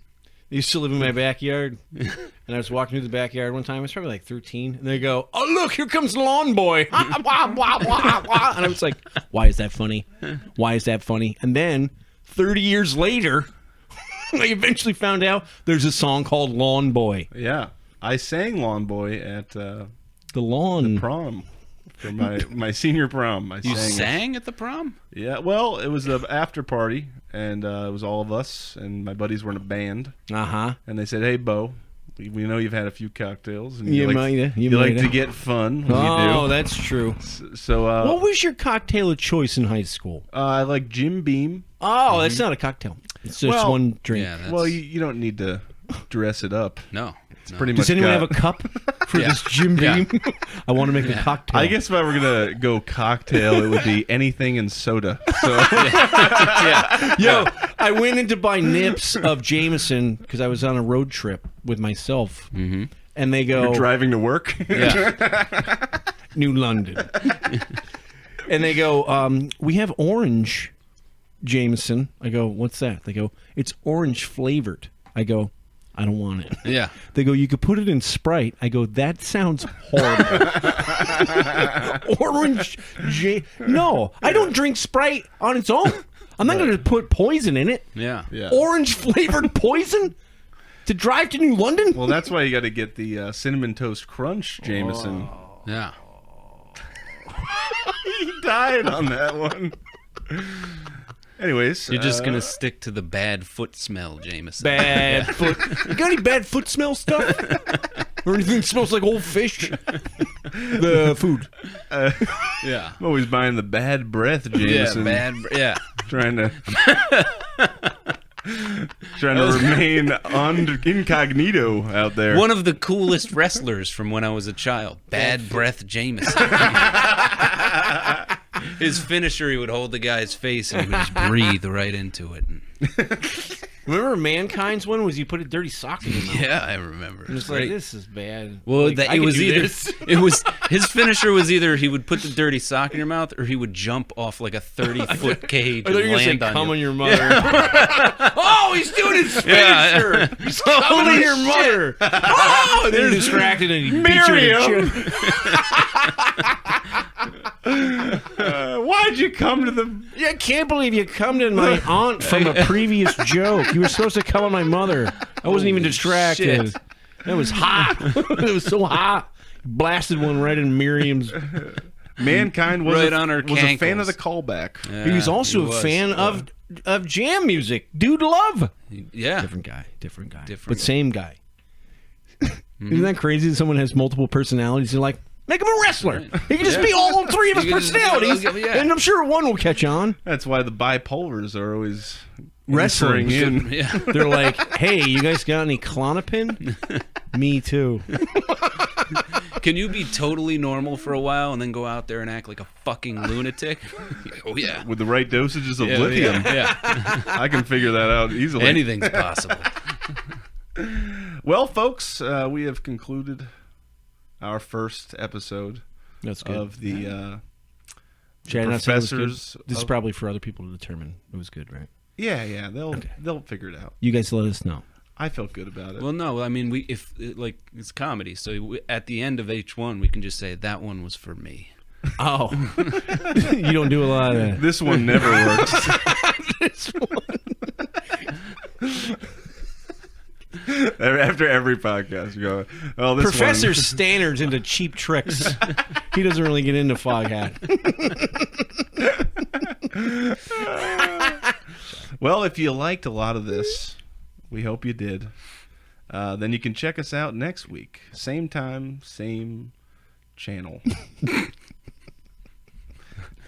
They used to live in my backyard. And I was walking through the backyard one time. I was probably like 13. And they go, "Oh, look, here comes the lawn boy." And I was like, why is that funny? Why is that funny? And then 30 years later, I eventually found out there's a song called Lawn Boy. yeah. I sang Lawn Boy at The lawn. prom for my senior prom. I You sang. sang at the prom? Yeah, well, it was an after party, and it was all of us, and my buddies were in a band, Uh-huh. and they said, "Hey, Bo, we know you've had a few cocktails, and You like, might- you you like might- to get fun when Oh, you do." that's true. So What was your cocktail of choice in high school? I like Jim Beam. Oh, that's not a cocktail. It's just Well, one drink. Yeah, that's, Well, you don't need to dress it up. no. Pretty Does much. anyone got- have a cup for Yeah. this Jim Yeah. Beam? I want to make a cocktail. I guess if I were gonna go cocktail, it would be anything in soda. So Yo, I went in to buy nips of Jameson because I was on a road trip with myself. Mm-hmm. And they go, you're driving to work. Yeah. New London. And they go, we have orange Jameson. I go, what's that? They go, it's orange flavored. I go, I don't want it. Yeah. They go, you could put it in Sprite. I go, that sounds horrible. Orange No, I don't drink Sprite on its own. I'm not going to put poison in it. Yeah. Yeah. Orange flavored poison to drive to New London? Well, that's why you got to get the cinnamon toast crunch Jameson. Yeah. He died on that one. Anyways, You're just gonna stick to the bad foot smell, Jameson. Bad foot. You got any bad foot smell stuff? Or anything that smells like old fish? The food. Yeah. I'm always buying the bad breath Yeah. Jameson. Bad. Yeah. Trying to remain incognito out there. One of the coolest wrestlers from when I was a child. Bad Breath Jameson. His finisher, he would hold the guy's face and he would just breathe right into it. Remember Mankind's one was you put a dirty sock in your mouth? Yeah, I remember. It was It's like, great. this is bad. Well, Like, that, I it could was do either this. it was his finisher was either he would put the dirty sock in your mouth or he would jump off like a 30-foot cage I thought and you were going to say land on come you. on your mother. Oh, he's doing his finisher. Yeah. He's coming on your mother. Oh, and then you're distracted and he beats you with a chin. Why'd you come to the? Yeah, I can't believe you come to my aunt from a previous joke. You were supposed to come on my mother. I wasn't even distracted. shit. That was hot. It was so hot. Blasted one right in Miriam's. Mankind was, Right a, on her was a fan cankles. of the callback. He was Yeah, also he a was. fan of jam music. Dude Love. Yeah. Different guy. Different guy. Different but guy. same guy. Isn't that crazy that someone has multiple personalities? You're like, make him a wrestler. He can just be all three of his You can just- personalities. yeah. And I'm sure one will catch on. That's why the bipolars are always Wrestling. entering in. Yeah. They're like, hey, you guys got any Klonopin? Me too. Can you be totally normal for a while and then go out there and act like a fucking lunatic? Oh yeah. With the right dosages of Yeah, lithium, yeah. I can figure that out easily. Anything's possible. Well, folks, we have concluded our first episode That's good. of the Chad, not saying it was good. professors. This is of- probably for other people to determine. It was good, right? yeah, they'll figure it out. You guys let us know. I felt good about it. Well, no, I mean, if like it's comedy, so at the end of each one, we can just say that one was for me. Oh, you don't do a lot of. This one never works. This one. After every podcast, you go, "Oh, this Professor one." Stannard's into cheap tricks. He doesn't really get into Foghat. Well, if you liked a lot of this, we hope you did. Then you can check us out next week. Same time, same channel.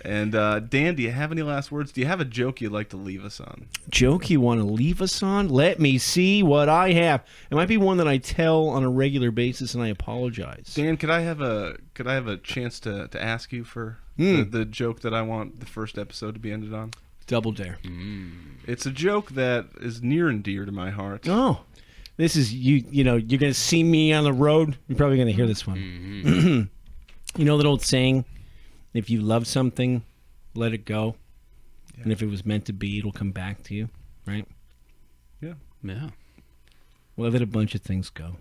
And Dan, do you have any last words? Do you have a joke you'd like to leave us on? Joke you want to leave us on? Let me see what I have. It might be one that I tell on a regular basis, and I apologize. Dan, could I have a chance to ask you for the joke that I want the first episode to be ended on? Double dare. It's a joke that is near and dear to my heart. Oh, this is you. You know, you're gonna see me on the road. You're probably gonna hear this one. You know that old saying, if you love something, let it go. Yeah. And if it was meant to be, it'll come back to you, right? Yeah. Yeah. Well, I've had a bunch of things go.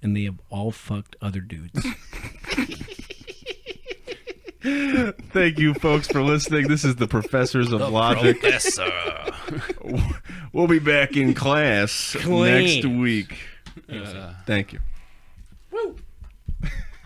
And they have all fucked other dudes. Thank you, folks, for listening. This is the Professors of Logic. Professor. We'll be back in class Clean. next week. Thank you.